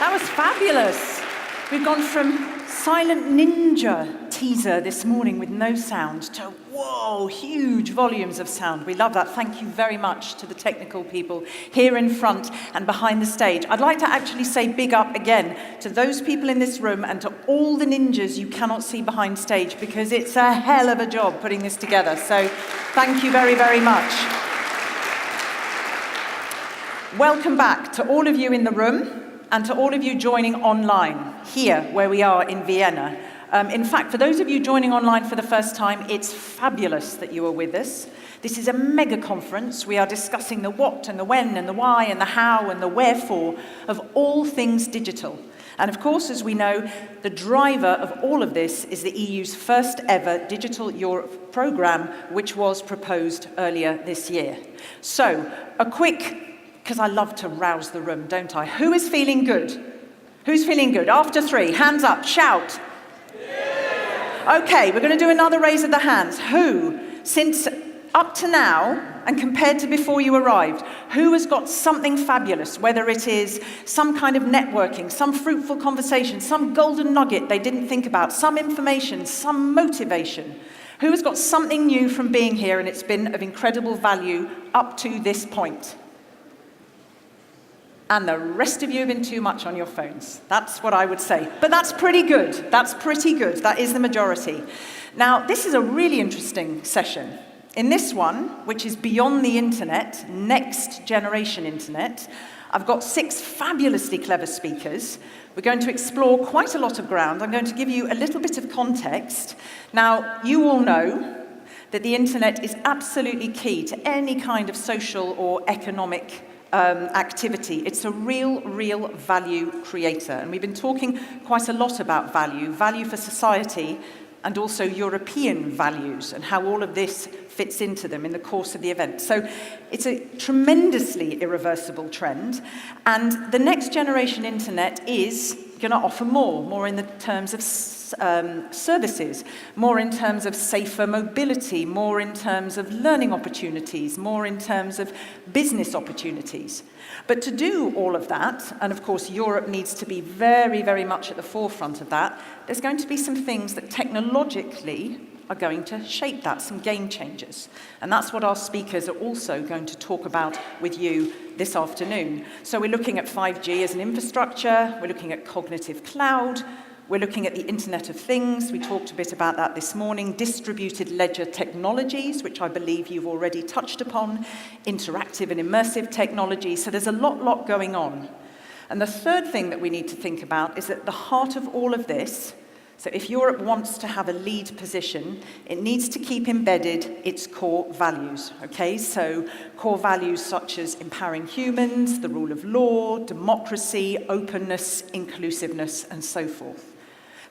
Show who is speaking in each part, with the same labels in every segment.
Speaker 1: That was fabulous. We've gone from silent ninja teaser this morning with no sound to, whoa, huge volumes of sound. We love that. Thank you very much to the technical people here in front and behind the stage. I'd like to actually say big up again to those people in this room and to all the ninjas you cannot see behind stage, because it's a hell of a job putting this together. So thank you very, very much. Welcome back to all of you in the room and to all of you joining online here where we are in Vienna. In fact, for those of you joining online for the first time, it's fabulous that you are with us. This is a mega conference. We are discussing the what and the when and the why and the how and the wherefore of all things digital. And of course, as we know, the driver of all of this is the EU's first ever Digital Europe programme, which was proposed earlier this year. So, a quick, because I love to rouse the room, don't I? Who is feeling good? Who's feeling good? After 3, hands up, shout. Yeah. Okay, we're going to do another raise of the hands. Who, since up to now, and compared to before you arrived, who has got something fabulous, whether it is some kind of networking, some fruitful conversation, some golden nugget they didn't think about, some information, some motivation? Who has got something new from being here and it's been of incredible value up to this point? And the rest of you have been too much on your phones. That's what I would say. But that's pretty good. That's pretty good. That is the majority. Now, this is a really interesting session. In this one, which is Beyond the Internet, Next Generation Internet, I've got 6 fabulously clever speakers. We're going to explore quite a lot of ground. I'm going to give you a little bit of context. Now, you all know that the Internet is absolutely key to any kind of social or economic activity. It's a real value creator. And we've been talking quite a lot about value for society, and also European values and how all of this fits into them in the course of the event. So it's a tremendously irreversible trend. And the next generation internet is going to offer more in the terms of services, more in terms of safer mobility, more in terms of learning opportunities, more in terms of business opportunities. But to do all of that, and of course Europe needs to be very, very much at the forefront of that, there's going to be some things that technologically are going to shape that, some game changers. And that's what our speakers are also going to talk about with you this afternoon. So we're looking at 5G as an infrastructure, we're looking at cognitive cloud, we're looking at the Internet of Things. We talked a bit about that this morning. Distributed ledger technologies, which I believe you've already touched upon. Interactive and immersive technologies. So there's a lot going on. And the third thing that we need to think about is at the heart of all of this, so if Europe wants to have a lead position, it needs to keep embedded its core values, okay? So core values such as empowering humans, the rule of law, democracy, openness, inclusiveness, and so forth.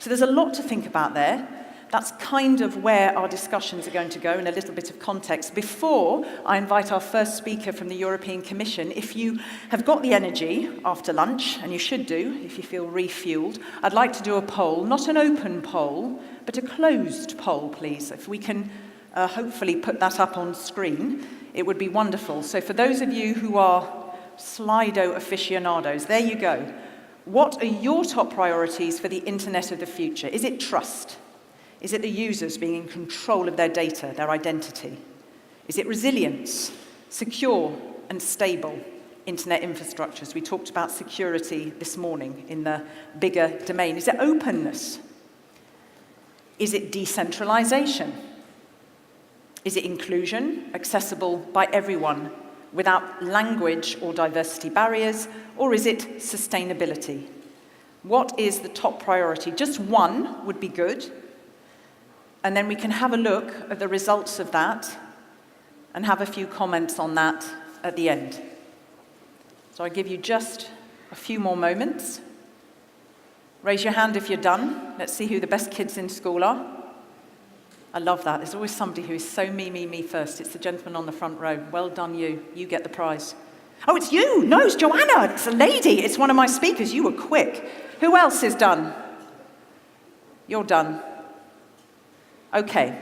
Speaker 1: So there's a lot to think about there. That's kind of where our discussions are going to go in a little bit of context. Before I invite our first speaker from the European Commission, if you have got the energy after lunch, and you should do if you feel refueled, I'd like to do a poll, not an open poll, but a closed poll, please. If we can hopefully put that up on screen, it would be wonderful. So for those of you who are Slido aficionados, there you go. What are your top priorities for the Internet of the future? Is it trust? Is it the users being in control of their data, their identity? Is it resilience, secure and stable internet infrastructures? We talked about security this morning in the bigger domain. Is it openness? Is it decentralization? Is it inclusion, accessible by everyone without language or diversity barriers? Or is it sustainability? What is the top priority? Just one would be good. And then we can have a look at the results of that and have a few comments on that at the end. So I give you just a few more moments. Raise your hand if you're done. Let's see who the best kids in school are. I love that. There's always somebody who is so me first. It's the gentleman on the front row. Well done, you. You get the prize. Oh, it's you. No, it's Joanna. It's a lady. It's one of my speakers. You were quick. Who else is done? You're done. Okay,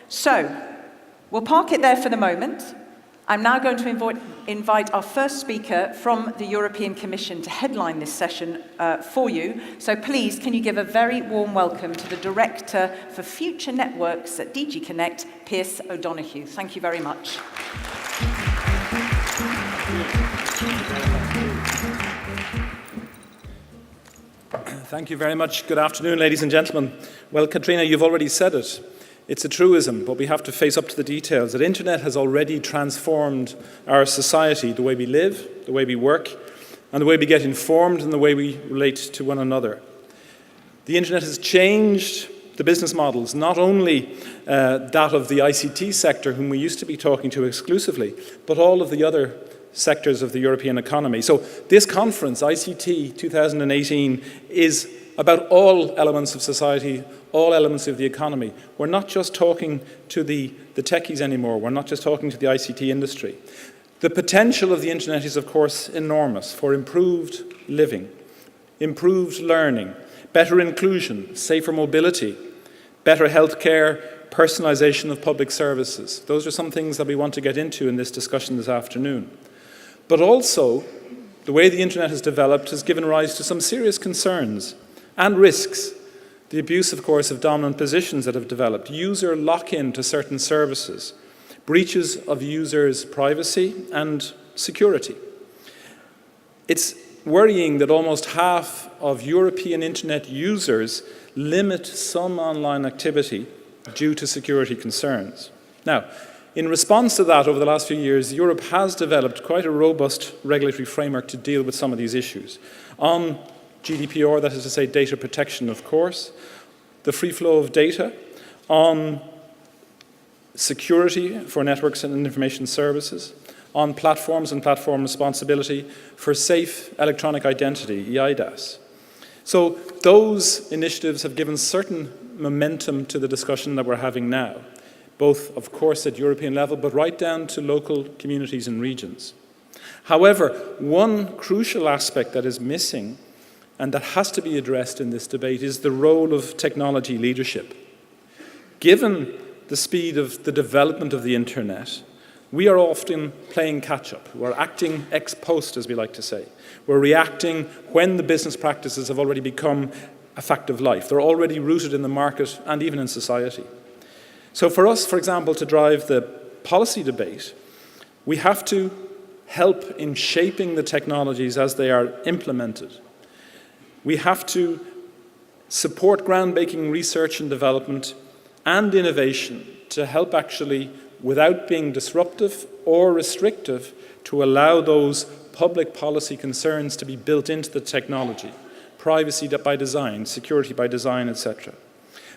Speaker 1: so we'll park it there for the moment. I'm now going to invite our first speaker from the European Commission to headline this session for you. So please, can you give a very warm welcome to the Director for Future Networks at DG Connect, Pierce O'Donoghue. Thank you very much.
Speaker 2: Thank you very much. Good afternoon, ladies and gentlemen. Well, Katrina, you've already said it. It's a truism, but we have to face up to the details. That internet has already transformed our society, the way we live, the way we work, and the way we get informed and the way we relate to one another. The internet has changed the business models, not only that of the ICT sector, whom we used to be talking to exclusively, but all of the other sectors of the European economy. So this conference, ICT 2018, is about all elements of society, all elements of the economy. We're not just talking to the techies anymore. We're not just talking to the ICT industry. The potential of the internet is, of course, enormous for improved living, improved learning, better inclusion, safer mobility, better healthcare, personalisation of public services. Those are some things that we want to get into in this discussion this afternoon. But also, the way the internet has developed has given rise to some serious concerns and risks. The abuse, of course, of dominant positions that have developed, user lock-in to certain services, breaches of users' privacy and security. It's worrying that almost half of European internet users limit some online activity due to security concerns. Now, in response to that, over the last few years, Europe has developed quite a robust regulatory framework to deal with some of these issues. On GDPR, that is to say data protection, of course, the free flow of data, on security for networks and information services, on platforms and platform responsibility, for safe electronic identity, eIDAS. So those initiatives have given certain momentum to the discussion that we're having now, both, of course, at European level, but right down to local communities and regions. However, one crucial aspect that is missing and that has to be addressed in this debate is the role of technology leadership. Given the speed of the development of the internet, we are often playing catch-up. We're acting ex post, as we like to say. We're reacting when the business practices have already become a fact of life. They're already rooted in the market and even in society. So for us, for example, to drive the policy debate, we have to help in shaping the technologies as they are implemented. We have to support groundbreaking research and development and innovation to help actually, without being disruptive or restrictive, to allow those public policy concerns to be built into the technology, privacy by design, security by design, etc.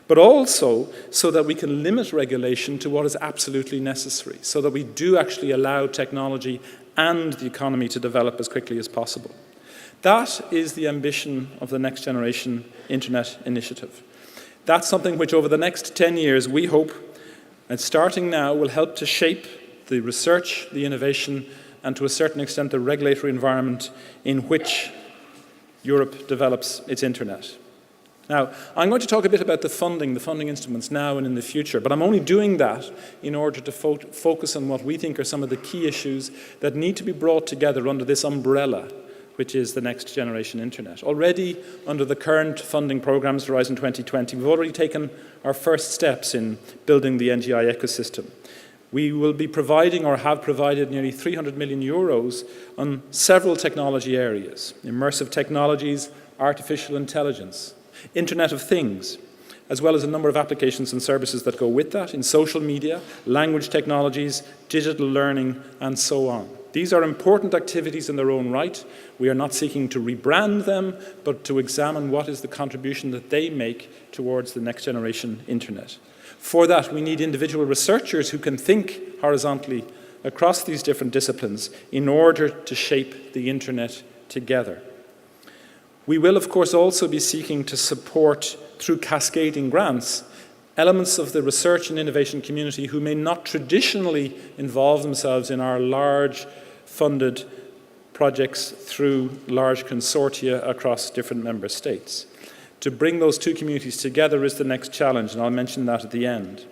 Speaker 2: But also so that we can limit regulation to what is absolutely necessary, so that we do actually allow technology and the economy to develop as quickly as possible. That is the ambition of the Next Generation Internet Initiative. That's something which over the next 10 years we hope, and starting now, will help to shape the research, the innovation, and to a certain extent the regulatory environment in which Europe develops its internet. Now, I'm going to talk a bit about the funding instruments now and in the future, but I'm only doing that in order to focus on what we think are some of the key issues that need to be brought together under this umbrella, which is the Next Generation Internet. Already, under the current funding programs, Horizon 2020, we've already taken our first steps in building the NGI ecosystem. We will be providing, or have provided, nearly 300 million euros on several technology areas: immersive technologies, artificial intelligence, Internet of Things, as well as a number of applications and services that go with that in social media, language technologies, digital learning, and so on. These are important activities in their own right. We are not seeking to rebrand them, but to examine what is the contribution that they make towards the next generation internet. For that, we need individual researchers who can think horizontally across these different disciplines in order to shape the internet together. We will, of course, also be seeking to support, through cascading grants, elements of the research and innovation community who may not traditionally involve themselves in our large funded projects through large consortia across different member states. To bring those two communities together is the next challenge, and I'll mention that at the end.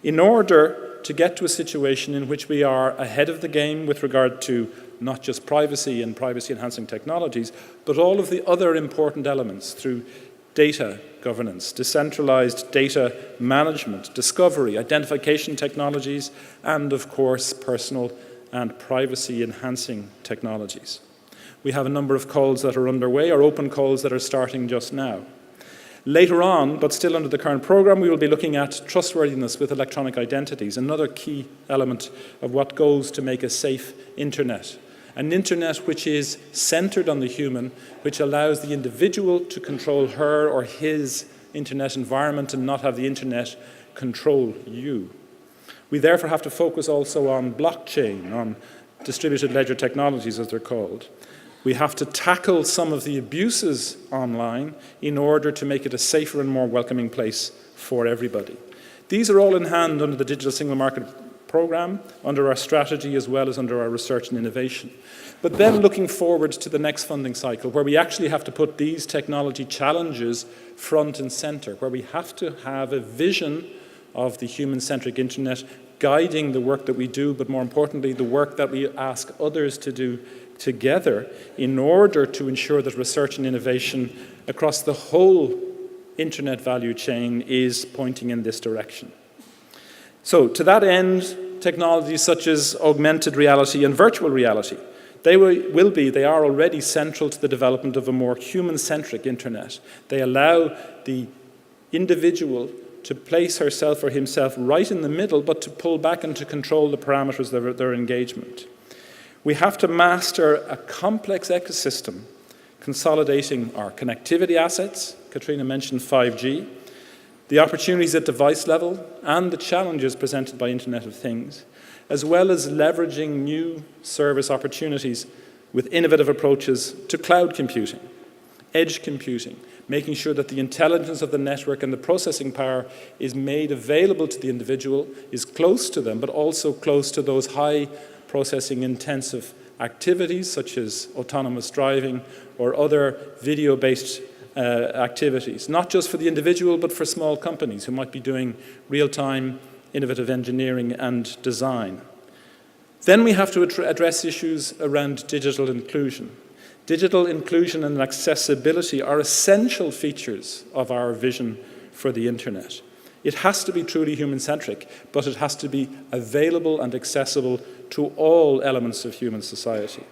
Speaker 2: In order to get to a situation in which we are ahead of the game with regard to not just privacy and privacy-enhancing technologies, but all of the other important elements through data governance, decentralized data management, discovery, identification technologies, and of course, personal and privacy-enhancing technologies. We have a number of calls that are underway, or open calls that are starting just now. Later on, but still under the current program, we will be looking at trustworthiness with electronic identities, another key element of what goes to make a safe internet. An internet which is centered on the human, which allows the individual to control her or his internet environment and not have the internet control you. We therefore have to focus also on blockchain, on distributed ledger technologies as they're called. We have to tackle some of the abuses online in order to make it a safer and more welcoming place for everybody. These are all in hand under the Digital Single Market Programme, under our strategy as well as under our research and innovation. But then looking forward to the next funding cycle, where we actually have to put these technology challenges front and centre, where we have to have a vision of the human-centric internet guiding the work that we do, but more importantly, the work that we ask others to do together in order to ensure that research and innovation across the whole internet value chain is pointing in this direction. So to that end, technologies such as augmented reality and virtual reality, they are already central to the development of a more human-centric internet. They allow the individual to place herself or himself right in the middle, but to pull back and to control the parameters of their engagement. We have to master a complex ecosystem, consolidating our connectivity assets. Katrina mentioned 5G, the opportunities at device level, and the challenges presented by Internet of Things, as well as leveraging new service opportunities with innovative approaches to cloud computing, edge computing, making sure that the intelligence of the network and the processing power is made available to the individual, is close to them, but also close to those high processing intensive activities such as autonomous driving or other video-based activities, not just for the individual, but for small companies who might be doing real-time innovative engineering and design. Then we have to address issues around digital inclusion. Digital inclusion and accessibility are essential features of our vision for the internet. It has to be truly human-centric, but it has to be available and accessible to all elements of human society.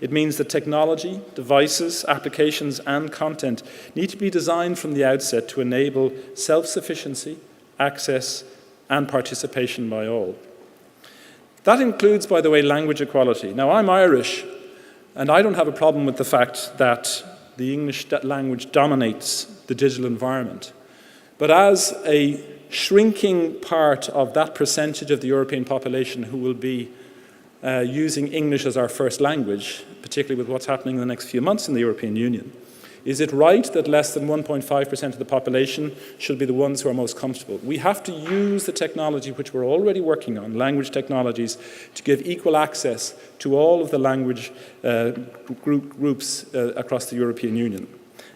Speaker 2: It means that technology, devices, applications, and content need to be designed from the outset to enable self-sufficiency, access, and participation by all. That includes, by the way, language equality. Now, I'm Irish, and I don't have a problem with the fact that the English language dominates the digital environment. But as a shrinking part of that percentage of the European population who will be using English as our first language, particularly with what's happening in the next few months in the European Union, is it right that less than 1.5% of the population should be the ones who are most comfortable? We have to use the technology which we're already working on, language technologies, to give equal access to all of the language groups across the European Union.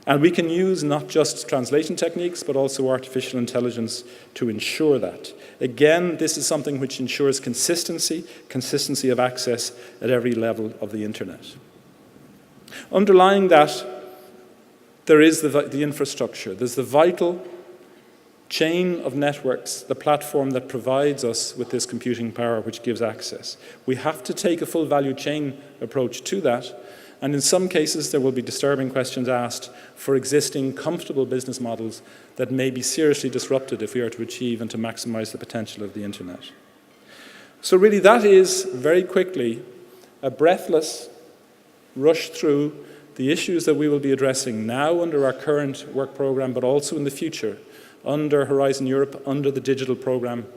Speaker 2: And we can use not just translation techniques, but also artificial intelligence to ensure that. Again, this is something which ensures consistency of access at every level of the internet. Underlying that, there is the infrastructure. There's the vital chain of networks, the platform that provides us with this computing power which gives access. We have to take a full value chain approach to that. And in some cases, there will be disturbing questions asked for existing comfortable business models that may be seriously disrupted if we are to achieve and to maximize the potential of the internet. So really, that is, very quickly, a breathless rush through the issues that we will be addressing now under our current work program, but also in the future, under Horizon Europe, under the digital program,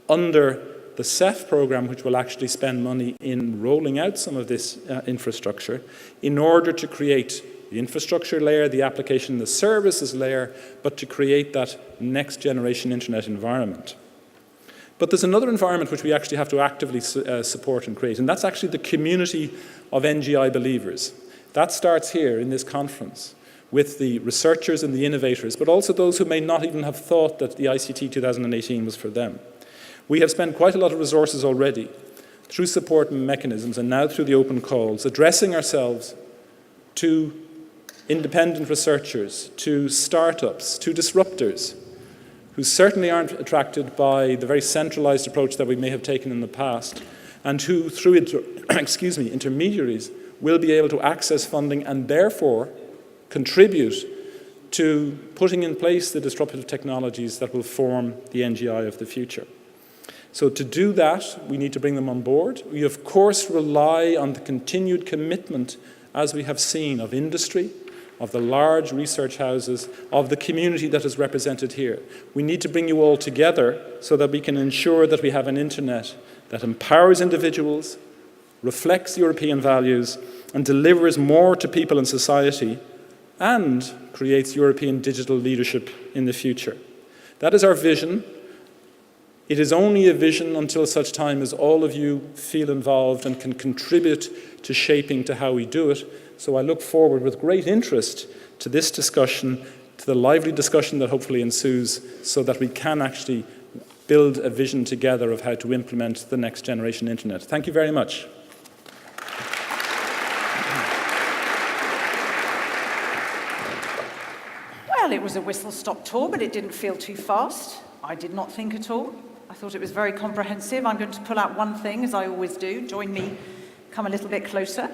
Speaker 2: under the CEF program, which will actually spend money in rolling out some of this infrastructure in order to create the infrastructure layer, the application, the services layer, but to create that next generation internet environment. But there's another environment which we actually have to actively support and create, and that's actually the community of NGI believers. That starts here in this conference with the researchers and the innovators, but also those who may not even have thought that the ICT 2018 was for them. We have spent quite a lot of resources already through support mechanisms and now through the open calls, addressing ourselves to independent researchers, to startups, to disruptors, who certainly aren't attracted by the very centralized approach that we may have taken in the past, and who, through intermediaries, will be able to access funding and therefore contribute to putting in place the disruptive technologies that will form the NGI of the future. So to do that, we need to bring them on board. We, of course, rely on the continued commitment, as we have seen, of industry, of the large research houses, of the community that is represented here. We need to bring you all together so that we can ensure that we have an internet that empowers individuals, reflects European values, and delivers more to people and society, and creates European digital leadership in the future. That is our vision. It is only a vision until such time as all of you feel involved and can contribute to shaping to how we do it. So I look forward with great interest to this discussion, to the lively discussion that hopefully ensues, so that we can actually build a vision together of how to implement the next generation internet. Thank you very much.
Speaker 1: Well, it was a whistle-stop tour, but it didn't feel too fast. I did not think at all. I thought it was very comprehensive. I'm going to pull out one thing, as I always do. Join me, come a little bit closer.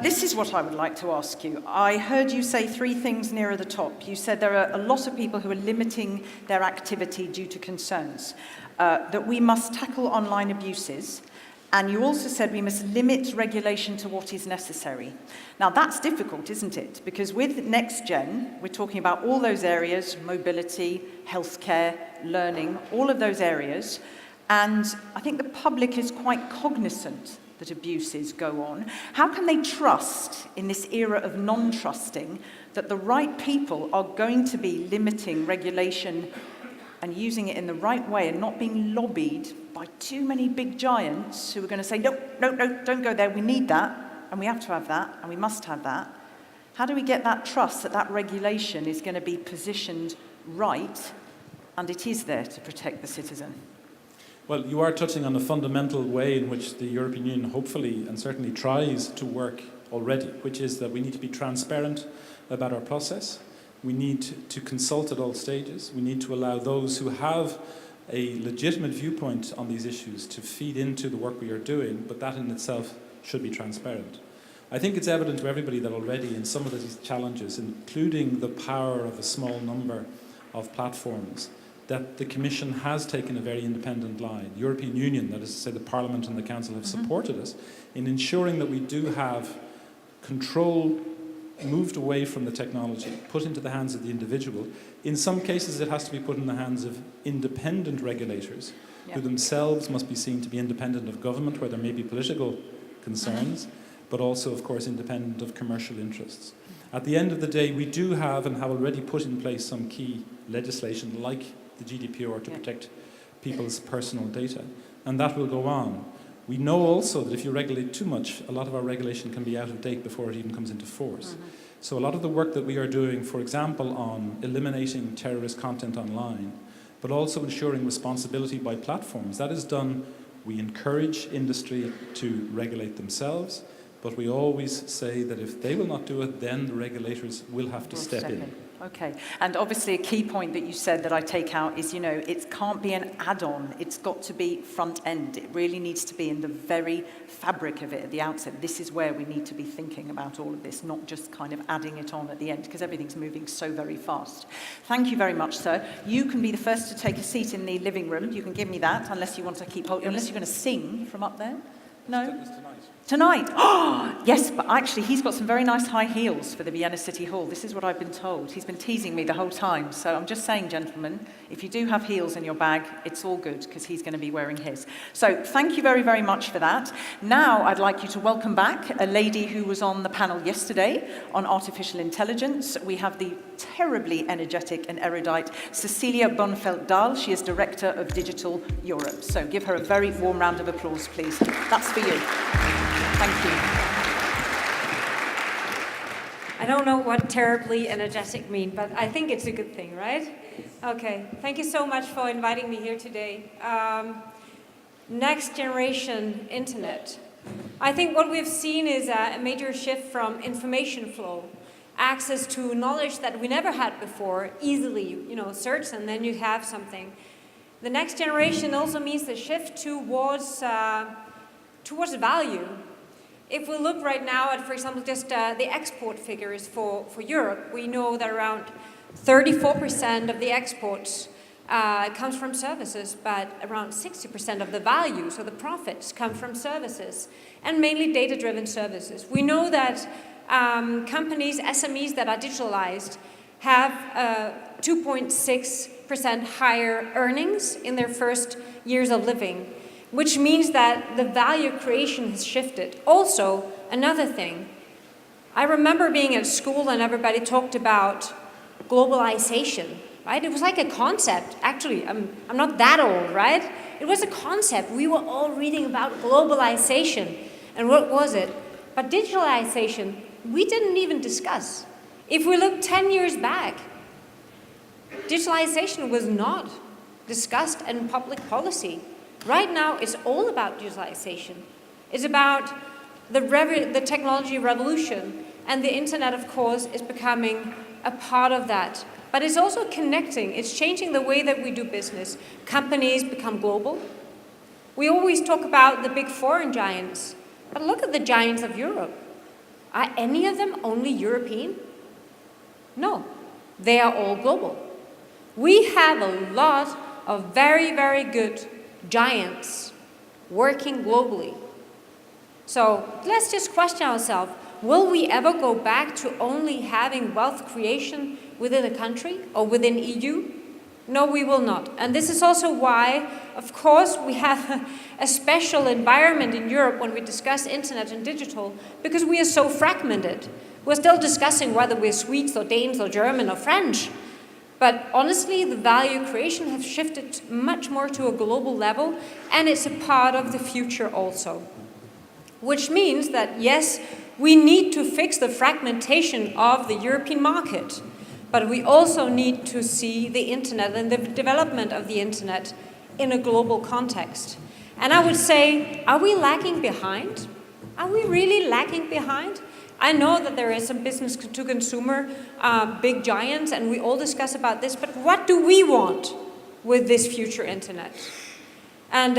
Speaker 1: This is what I would like to ask you. I heard you say three things nearer the top. You said there are a lot of people who are limiting their activity due to concerns, that we must tackle online abuses, and you also said we must limit regulation to what is necessary. Now, that's difficult, isn't it? Because with Next Gen, we're talking about all those areas, mobility, healthcare, learning, all of those areas, and I think the public is quite cognizant that abuses go on. How can they trust, in this era of non-trusting, that the right people are going to be limiting regulation and using it in the right way and not being lobbied by too many big giants who are going to say, no, no, no, don't go there, we need that, and we have to have that, and we must have that? How do we get that trust that that regulation is going to be positioned right, and it is there to protect the citizen?
Speaker 2: Well, you are touching on a fundamental way in which the European Union hopefully and certainly tries to work already, which is that we need to be transparent about our process. We need to consult at all stages. We need to allow those who have a legitimate viewpoint on these issues to feed into the work we are doing, but that in itself should be transparent. I think it's evident to everybody that already in some of these challenges, including the power of a small number of platforms, that the Commission has taken a very independent line. The European Union, that is to say the Parliament and the Council, have supported us in ensuring that we do have control moved away from the technology, put into the hands of the individual. In some cases, it has to be put in the hands of independent regulators, who themselves must be seen to be independent of government, where there may be political concerns, but also, of course, independent of commercial interests. At the end of the day, we do have and have already put in place some key legislation, like the GDPR, to protect people's personal data, and that will go on. We know also that if you regulate too much, a lot of our regulation can be out of date before it even comes into force. So a lot of the work that we are doing, for example, on eliminating terrorist content online, but also ensuring responsibility by platforms, that is done. We encourage industry to regulate themselves, but we always say that if they will not do it, then the regulators will have to step in.
Speaker 1: Okay, and obviously a key point that you said that I take out is, it can't be an add-on. It's got to be front end. It really needs to be in the very fabric of it at the outset. This is where we need to be thinking about all of this, not just kind of adding it on at the end, because everything's moving so very fast. Thank you very much, sir. You can be the first to take a seat in the living room. You can give me that, unless you want to keep holding, unless you're going to sing from up there. No? Tonight? Oh, yes, but actually he's got some very nice high heels for the Vienna City Hall. This is what I've been told. He's been teasing me the whole time. So I'm just saying, gentlemen, if you do have heels in your bag, it's all good, because he's going to be wearing his. So thank you very, very much for that. Now I'd like you to welcome back a lady who was on the panel yesterday on artificial intelligence. We have the terribly energetic and erudite Cecilia Bonfeld-Dahl. She is Director of Digital Europe. So give her a very warm round of applause, please. That's for you. Thank you.
Speaker 3: I don't know what terribly energetic means, but I think it's a good thing, right? Okay, thank you so much for inviting me here today. next generation internet. I think what we've seen is a major shift from information flow, access to knowledge that we never had before, easily, search and then you have something. The next generation also means the shift towards value. If we look right now at, for example, just the export figures for Europe, we know that around 34% of the exports comes from services, but around 60% of the value, so the profits, come from services, and mainly data-driven services. We know that companies, SMEs that are digitalized, have 2.6% higher earnings in their first years of living, which means that the value creation has shifted. Also, another thing, I remember being at school and everybody talked about globalization. Right? It was like a concept. Actually, I'm not that old, right? It was a concept. We were all reading about globalization. And what was it? But digitalization, we didn't even discuss. If we look 10 years back, digitalization was not discussed in public policy. Right now, it's all about digitalization. It's about the technology revolution. And the internet, of course, is becoming a part of that. But it's also connecting. It's changing the way that we do business. Companies become global. We always talk about the big foreign giants. But look at the giants of Europe. Are any of them only European? No. They are all global. We have a lot of very, very good giants working globally. So let's just question ourselves. Will we ever go back to only having wealth creation within a country or within EU? No, we will not. And this is also why, of course, we have a special environment in Europe when we discuss internet and digital, because we are so fragmented. We're still discussing whether we're Swedes or Danes or German or French. But honestly, the value creation has shifted much more to a global level, and it's a part of the future also. Which means that, yes, we need to fix the fragmentation of the European market, but we also need to see the internet and the development of the internet in a global context. And I would say, are we lagging behind? Are we really lagging behind? I know that there is some business to consumer, big giants, and we all discuss about this, but what do we want with this future internet? And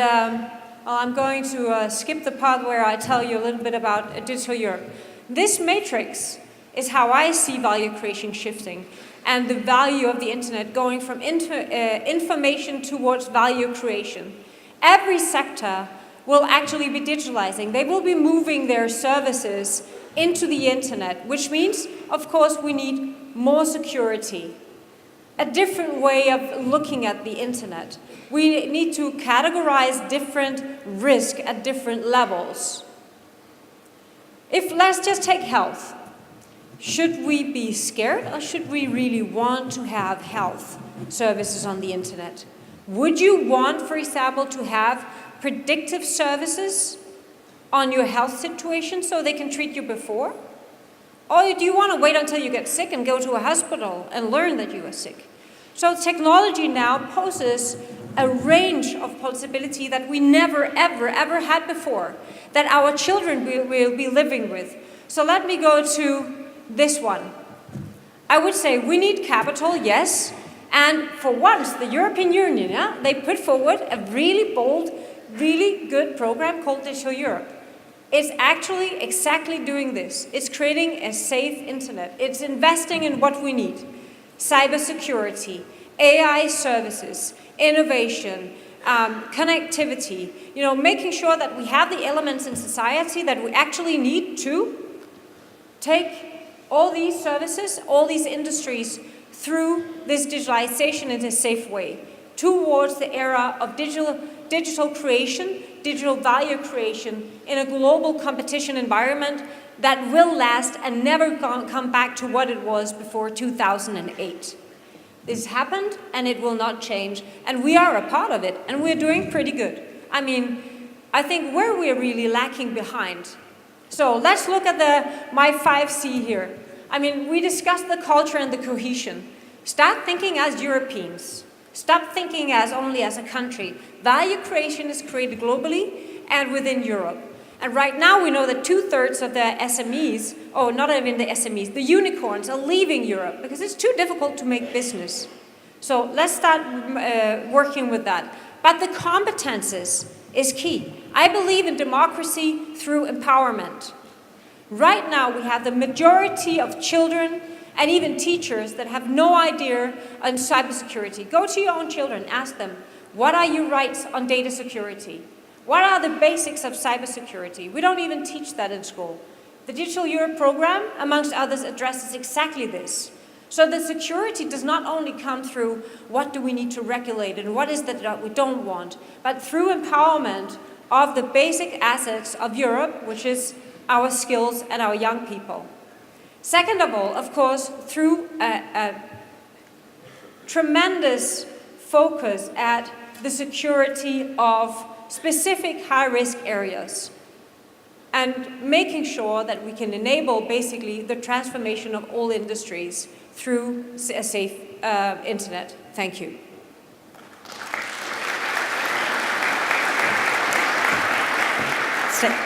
Speaker 3: I'm going to skip the part where I tell you a little bit about Digital Europe. This matrix is how I see value creation shifting and the value of the internet going from information towards value creation. Every sector will actually be digitalizing. They will be moving their services into the internet, which means, of course, we need more security, a different way of looking at the internet. We need to categorize different risk at different levels. Let's just take health. Should we be scared or should we really want to have health services on the internet? Would you want, for example, to have predictive services on your health situation so they can treat you before? Or do you want to wait until you get sick and go to a hospital and learn that you are sick? So technology now poses a range of possibility that we never, ever, ever had before, that our children will be living with. So let me go to this one. I would say we need capital, yes, and for once the European Union, they put forward a really bold, really good program called Digital Europe. It's actually exactly doing this. It's creating a safe internet. It's investing in what we need. Cybersecurity, AI services, innovation, connectivity, making sure that we have the elements in society that we actually need to take all these services, all these industries through this digitalization in a safe way towards the era of digital creation, digital value creation in a global competition environment that will last and never come back to what it was before 2008. This happened and it will not change, and we are a part of it, and we're doing pretty good. I think where we're really lacking behind. So let's look at my 5C here. We discussed the culture and the cohesion. Start thinking as Europeans. Stop thinking only as a country. Value creation is created globally and within Europe. And right now we know that 2/3 of the SMEs, not even the SMEs, the unicorns are leaving Europe because it's too difficult to make business. So let's start working with that. But the competences is key. I believe in democracy through empowerment. Right now we have the majority of children and even teachers that have no idea on cybersecurity. Go to your own children, ask them, what are your rights on data security? What are the basics of cybersecurity? We don't even teach that in school. The Digital Europe program, amongst others, addresses exactly this. So the security does not only come through what do we need to regulate and what is that we don't want, but through empowerment of the basic assets of Europe, which is our skills and our young people. Second of all, of course, through a tremendous focus at the security of specific high-risk areas and making sure that we can enable basically the transformation of all industries through a safe internet. Thank you.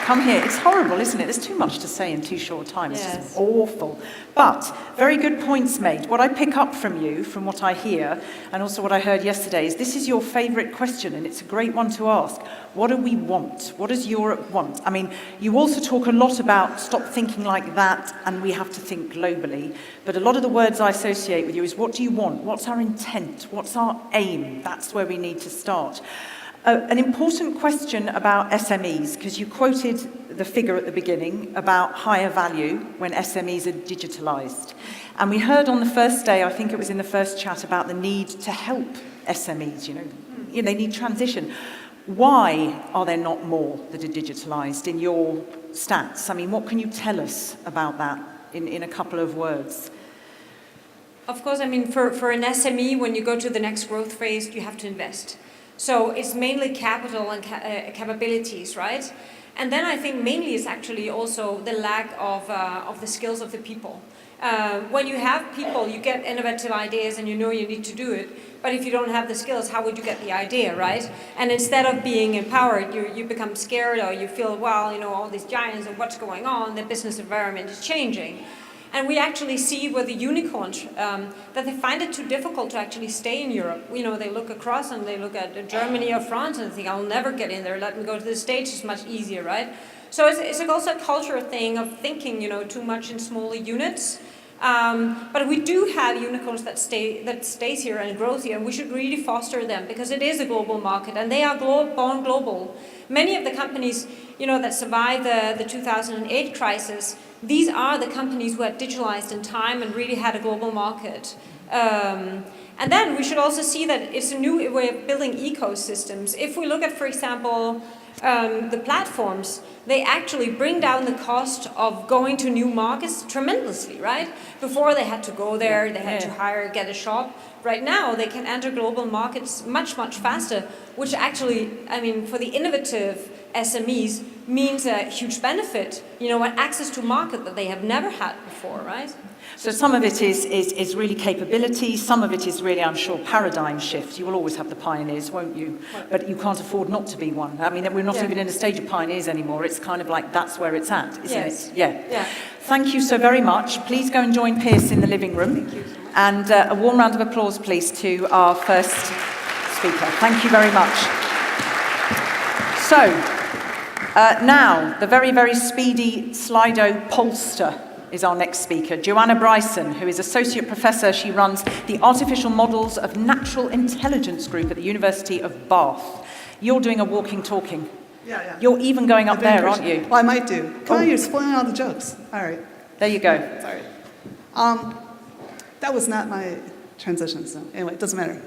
Speaker 1: Come here. It's horrible, isn't it? There's too much to say in too short a time. It's
Speaker 3: Yes.
Speaker 1: just awful. But very good points made. What I pick up from you, from what I hear, and also what I heard yesterday, is this is your favourite question, and it's a great one to ask. What do we want? What does Europe want? I mean, you also talk a lot about stop thinking like that, and we have to think globally. But a lot of the words I associate with you is what do you want? What's our intent? What's our aim? That's where we need to start. An important question about SMEs, because you quoted the figure at the beginning about higher value when SMEs are digitalised. And we heard on the first day, I think it was in the first chat, about the need to help SMEs, they need transition. Why are there not more that are digitalised in your stats? I mean, what can you tell us about that in a couple of words?
Speaker 3: Of course, I mean, for an SME, when you go to the next growth phase, you have to invest. So it's mainly capital and capabilities, right? And then I think mainly it's actually also the lack of the skills of the people. When you have people, you get innovative ideas and you know you need to do it. But if you don't have the skills, how would you get the idea, right? And instead of being empowered, you become scared or you feel, all these giants and what's going on, the business environment is changing. And we actually see with the unicorns that they find it too difficult to actually stay in Europe. They look across and they look at Germany or France and they think, I'll never get in there. Let me go to the States, it's much easier, right? So it's also a cultural thing of thinking, too much in smaller units. But we do have unicorns that stays here and grows here, and we should really foster them because it is a global market and they are born global. Many of the companies, that survived the 2008 crisis, these are the companies who had digitalized in time and really had a global market. And then we should also see that it's a new way of building ecosystems. If we look at, for example, the platforms, they actually bring down the cost of going to new markets tremendously, right? Before they had to go there, they had to get a shop. Right now, they can enter global markets much, much faster, which actually, for the innovative SMEs means a huge benefit, access to market that they have never had before, right?
Speaker 1: So some of it is really capability, some of it is really, I'm sure, paradigm shift. You will always have the pioneers, won't you? But you can't afford not to be one. I mean, we're not even in a stage of pioneers anymore. It's kind of like that's where it's at, isn't it? Yeah. Thank you so very much. Please go and join Pierce in the living room. Thank you so much. And a warm round of applause, please, to our first speaker. Thank you very much. So, now, the very, very speedy Slido pollster is our next speaker, Joanna Bryson, who is Associate Professor. She runs the Artificial Models of Natural Intelligence Group at the University of Bath. You're doing a walking, talking.
Speaker 4: Yeah.
Speaker 1: You're even going up there, aren't you?
Speaker 4: Well, I might do. Come on, you're spoiling all the jokes. All right.
Speaker 1: There you go.
Speaker 4: Sorry. That was not my transition, so anyway, it doesn't matter.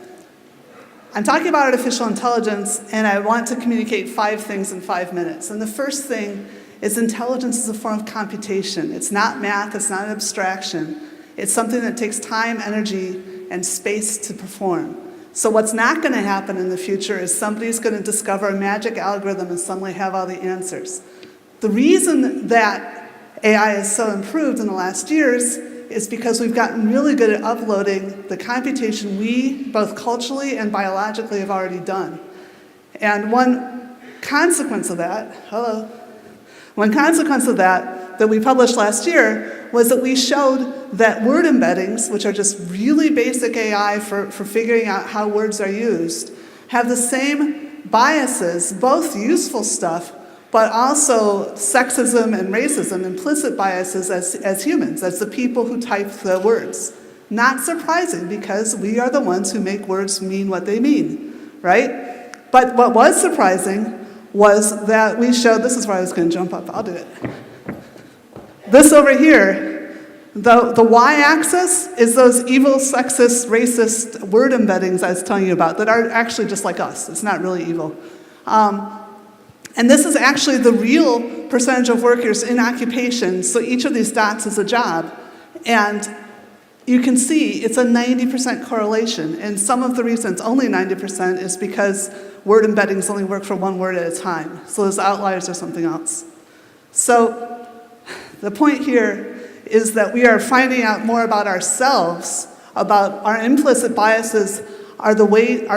Speaker 4: I'm talking about artificial intelligence, and I want to communicate 5 things in 5 minutes. And the first thing is intelligence is a form of computation. It's not math, it's not an abstraction. It's something that takes time, energy, and space to perform. So what's not going to happen in the future is somebody's going to discover a magic algorithm and suddenly have all the answers. The reason that AI is so improved in the last years is because we've gotten really good at uploading the computation we, both culturally and biologically, have already done. And one consequence of that we published last year was that we showed that word embeddings, which are just really basic AI for figuring out how words are used, have the same biases, both useful stuff, but also sexism and racism, implicit biases as humans, as the people who type the words. Not surprising, because we are the ones who make words mean what they mean, right? But what was surprising was that we showed, this is where I was going to jump up, I'll do it. This over here, the y-axis is those evil, sexist, racist word embeddings I was telling you about that are actually just like us. It's not really evil. And this is actually the real percentage of workers in occupation. So each of these dots is a job. And you can see it's a 90% correlation. And some of the reasons only 90% is because word embeddings only work for one word at a time. So those outliers are something else. So the point here is that we are finding out more about ourselves, about our implicit biases are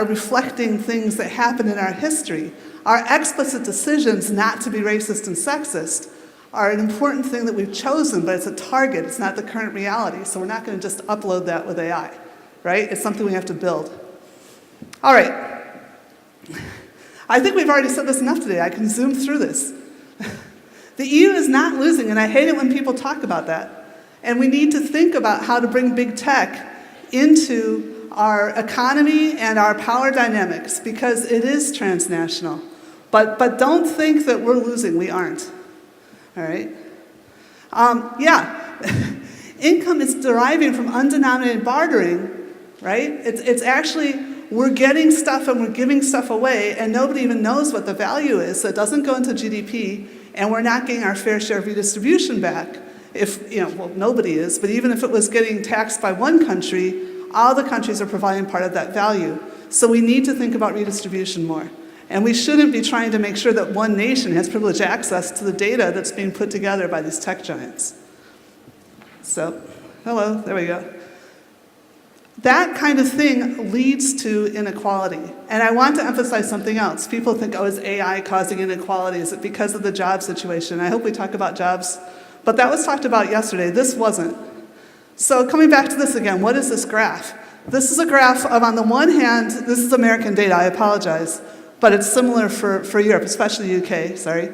Speaker 4: reflecting things that happen in our history. Our explicit decisions not to be racist and sexist are an important thing that we've chosen, but it's a target, it's not the current reality, so we're not going to just upload that with AI, right? It's something we have to build. All right. I think we've already said this enough today. I can zoom through this. The EU is not losing, and I hate it when people talk about that. And we need to think about how to bring big tech into our economy and our power dynamics, because it is transnational. But don't think that we're losing. We aren't. All right? Income is deriving from undenominated bartering, right? It's actually, we're getting stuff and we're giving stuff away, and nobody even knows what the value is, so it doesn't go into GDP, and we're not getting our fair share of redistribution back. Nobody is, but even if it was getting taxed by one country, all the countries are providing part of that value. So we need to think about redistribution more. And we shouldn't be trying to make sure that one nation has privileged access to the data that's being put together by these tech giants. So, hello, there we go. That kind of thing leads to inequality. And I want to emphasize something else. People think, is AI causing inequality? Is it because of the job situation? I hope we talk about jobs. But that was talked about yesterday. This wasn't. So coming back to this again, what is this graph? This is a graph of, on the one hand, this is American data, I apologize, but it's similar for Europe, especially UK, sorry.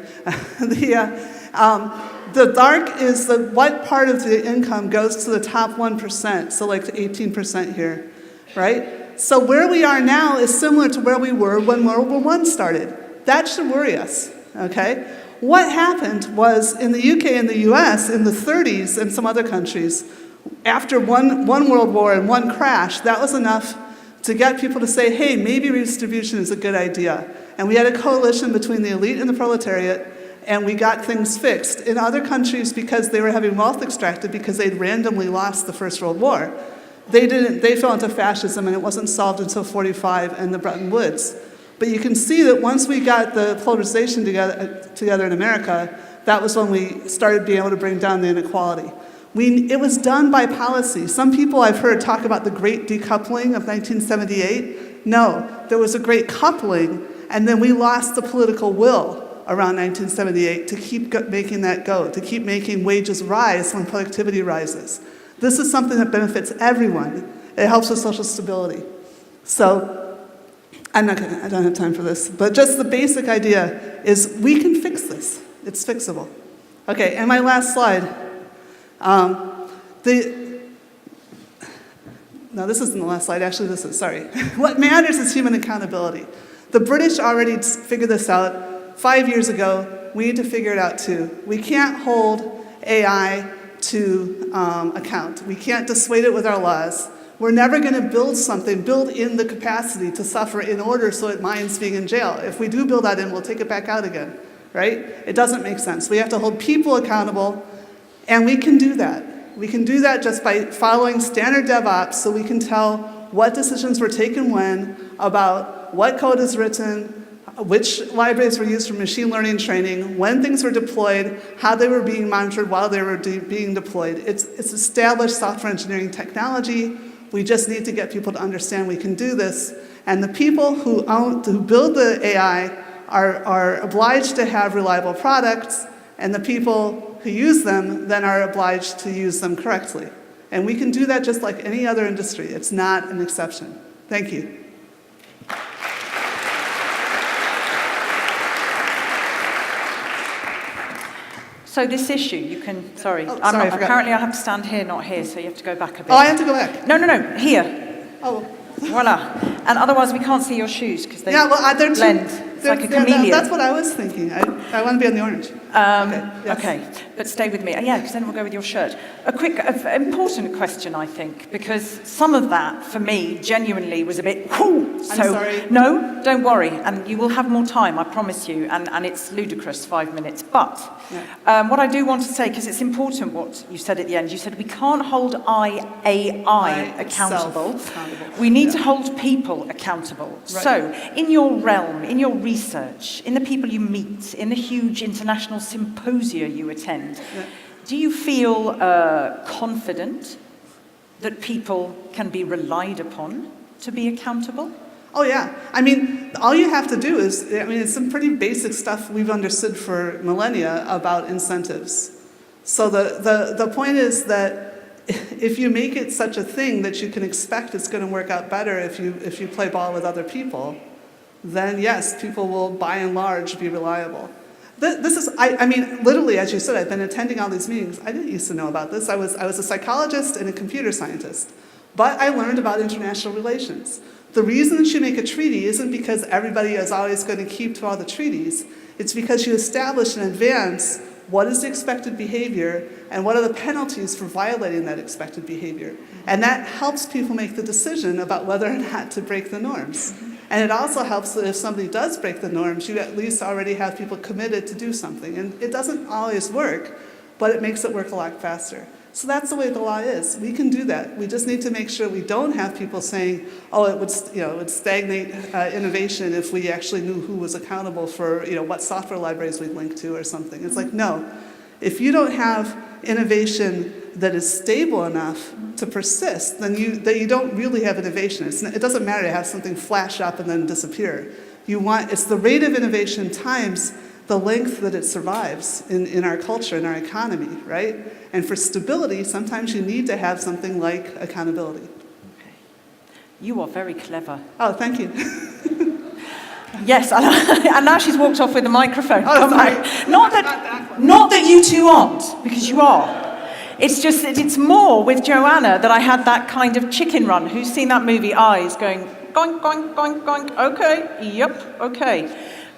Speaker 4: The dark is what part of the income goes to the top 1%, so like to 18% here, right? So where we are now is similar to where we were when World War I started. That should worry us, okay? What happened was in the UK and the US in the 30s and some other countries, after one World War and one crash, that was enough to get people to say, hey, maybe redistribution is a good idea. And we had a coalition between the elite and the proletariat, and we got things fixed. In other countries, because they were having wealth extracted because they'd randomly lost the First World War, they fell into fascism, and it wasn't solved until 1945 and the Bretton Woods. But you can see that once we got the polarization together in America, that was when we started being able to bring down the inequality. It was done by policy. Some people I've heard talk about the great decoupling of 1978. No, there was a great coupling, and then we lost the political will around 1978 to keep making that go, to keep making wages rise when productivity rises. This is something that benefits everyone. It helps with social stability. So, I don't have time for this, but just the basic idea is we can fix this. It's fixable. Okay, and my last slide. No, this isn't the last slide. Actually, this is, sorry. What matters is human accountability. The British already figured this out 5 years ago. We need to figure it out too. We can't hold AI to account. We can't dissuade it with our laws. We're never going to build in the capacity to suffer in order so it minds being in jail. If we do build that in, we'll take it back out again, right? It doesn't make sense. We have to hold people accountable, and we can do that. We can do that just by following standard DevOps, so we can tell what decisions were taken when, about what code is written, which libraries were used for machine learning training, when things were deployed, how they were being monitored while they were being deployed. It's established software engineering technology. We just need to get people to understand we can do this. And the people who build the AI are obliged to have reliable products, and the people who use them then are obliged to use them correctly. And we can do that just like any other industry. It's not an exception. Thank you.
Speaker 1: So this issue, you can, sorry,
Speaker 4: Oh, sorry, I forgot.
Speaker 1: apparently I have to stand here, not here, so you have to go back a bit.
Speaker 4: Oh, I have to go back.
Speaker 1: No, here.
Speaker 4: Oh,
Speaker 1: Voila. And otherwise we can't see your shoes because they
Speaker 4: yeah, well, they're
Speaker 1: blend. It's like a chameleon.
Speaker 4: That's what I was thinking. I want to be on the orange. Yes.
Speaker 1: Okay, but stay with me. Yeah, because then we'll go with your shirt. A quick, important question, I think, because some of that, for me, genuinely was a bit, whoo! So,
Speaker 4: I'm sorry.
Speaker 1: No, don't worry, and you will have more time, I promise you, and it's ludicrous, 5 minutes. But what I do want to say, because it's important what you said at the end, you said we can't hold AI accountable. We need to hold people accountable. Right. So, in your realm, in your research, in the people you meet, in the huge international symposia you attend, do you feel confident that people can be relied upon to be accountable?
Speaker 4: Oh yeah. I mean, all you have to do is, it's some pretty basic stuff we've understood for millennia about incentives. So the point is that if you make it such a thing that you can expect it's going to work out better if you play ball with other people, then yes, people will by and large be reliable. This is, literally, as you said, I've been attending all these meetings. I didn't used to know about this. I was a psychologist and a computer scientist, but I learned about international relations. The reason that you make a treaty isn't because everybody is always going to keep to all the treaties. It's because you establish in advance what is the expected behavior and what are the penalties for violating that expected behavior. And that helps people make the decision about whether or not to break the norms. And it also helps that if somebody does break the norms, you at least already have people committed to do something. And it doesn't always work, but it makes it work a lot faster. So that's the way the law is. We can do that. We just need to make sure we don't have people saying, oh, it would stagnate innovation if we actually knew who was accountable for what software libraries we'd link to or something. It's like, no. If you don't have innovation that is stable enough to persist, then you don't really have innovation. It doesn't matter to have something flash up and then disappear. It's the rate of innovation times the length that it survives in our culture, in our economy, right? And for stability, sometimes you need to have something like accountability.
Speaker 1: Okay. You are very clever.
Speaker 4: Oh, thank you.
Speaker 1: Yes, and now she's walked off with the microphone.
Speaker 4: Oh, sorry.
Speaker 1: Not that you two aren't, because you are. It's just that it's more with Joanna that I had that kind of chicken run. Who's seen that movie, Eyes, going, goink, goink, goink, goink, okay, yep, okay.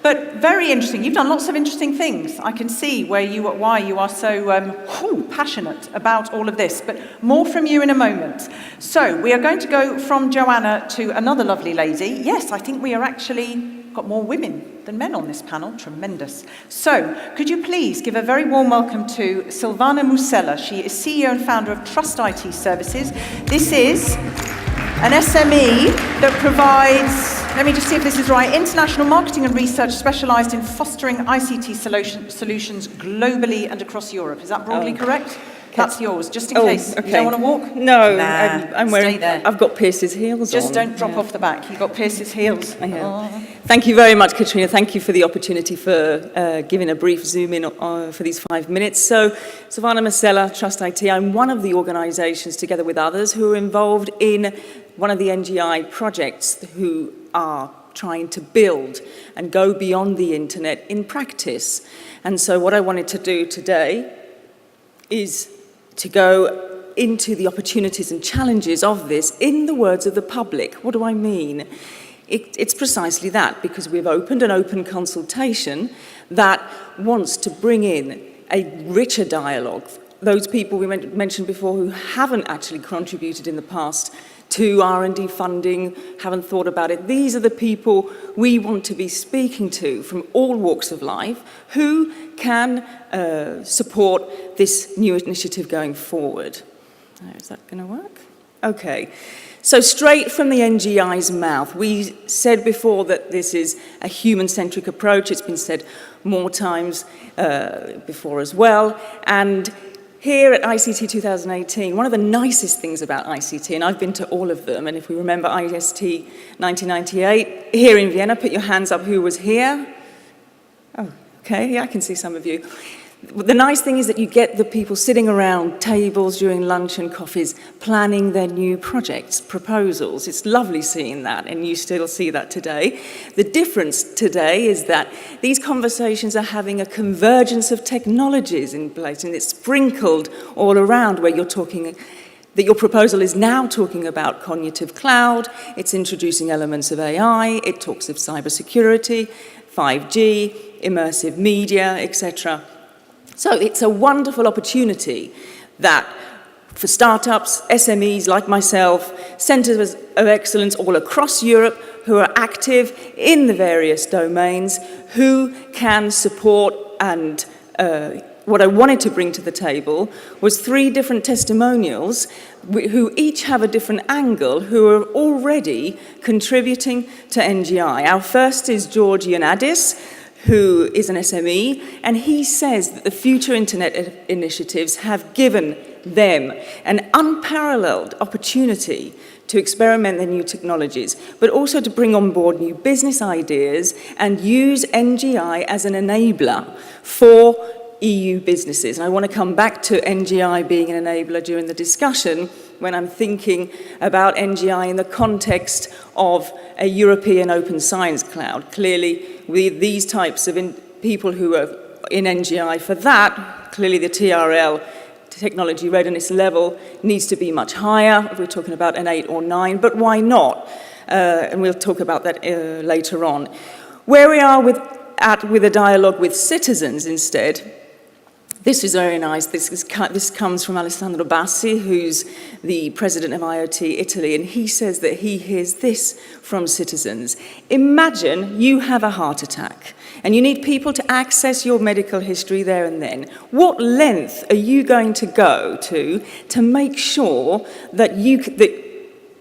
Speaker 1: But very interesting. You've done lots of interesting things. I can see why you are so passionate about all of this. But more from you in a moment. So we are going to go from Joanna to another lovely lady. Yes, I think we are actually got more women than men on this panel. Tremendous. So could you please give a very warm welcome to Silvana Musella. She is CEO and founder of Trust IT Services. This is an SME that provides, let me just see if this is right, international marketing and research specialized in fostering ICT solutions globally and across Europe. Is that broadly correct? That's yours, just in case.
Speaker 5: Okay.
Speaker 1: You don't want to walk?
Speaker 5: No,
Speaker 1: Nah,
Speaker 5: I'm wearing,
Speaker 1: stay there.
Speaker 5: I've got Pierce's heels
Speaker 1: Just
Speaker 5: on.
Speaker 1: don't drop off the back. You've got Pierce's heels.
Speaker 5: I have.
Speaker 1: Oh.
Speaker 5: Thank you very much, Katrina. Thank you for the opportunity for giving a brief zoom in for these 5 minutes. So, Silvana Musella, Trust IT, I'm one of the organisations, together with others, who are involved in one of the NGI projects who are trying to build and go beyond the internet in practice. And so what I wanted to do today is to go into the opportunities and challenges of this in the words of the public. What do I mean? It's precisely that, because we've opened an open consultation that wants to bring in a richer dialogue. Those people we mentioned before who haven't actually contributed in the past to R&D funding, haven't thought about it. These are the people we want to be speaking to from all walks of life who can support this new initiative going forward. Is that going to work? Okay. So straight from the NGI's mouth, we said before that this is a human-centric approach. It's been said more times before as well. And here at ICT 2018, one of the nicest things about ICT, and I've been to all of them, and if we remember ICT 1998, here in Vienna, put your hands up who was here. Oh, okay, yeah, I can see some of you. The nice thing is that you get the people sitting around tables during lunch and coffees planning their new projects, proposals. It's lovely seeing that, and you still see that today. The difference today is that these conversations are having a convergence of technologies in place, and it's sprinkled all around where you're talking that your proposal is now talking about cognitive cloud, it's introducing elements of AI, it talks of cybersecurity, 5G, immersive media, etc. So it's a wonderful opportunity that for startups, SMEs like myself, centres of excellence all across Europe who are active in the various domains, who can support. And what I wanted to bring to the table was 3 different testimonials who each have a different angle, who are already contributing to NGI. Our first is George Ionadis, who is an SME, and he says that the Future Internet initiatives have given them an unparalleled opportunity to experiment their new technologies, but also to bring on board new business ideas and use NGI as an enabler for EU businesses. And I want to come back to NGI being an enabler during the discussion when I'm thinking about NGI in the context of a European open science cloud. Clearly, with these types of people who are in NGI for that, clearly the TRL, technology readiness level, needs to be much higher. If we're talking about an 8 or 9, but why not? And we'll talk about that later on. Where we are with a dialogue with citizens instead, this is very nice. This comes from Alessandro Bassi, who's the president of IoT Italy, and he says that he hears this from citizens. Imagine you have a heart attack and you need people to access your medical history there and then. What length are you going to go to make sure that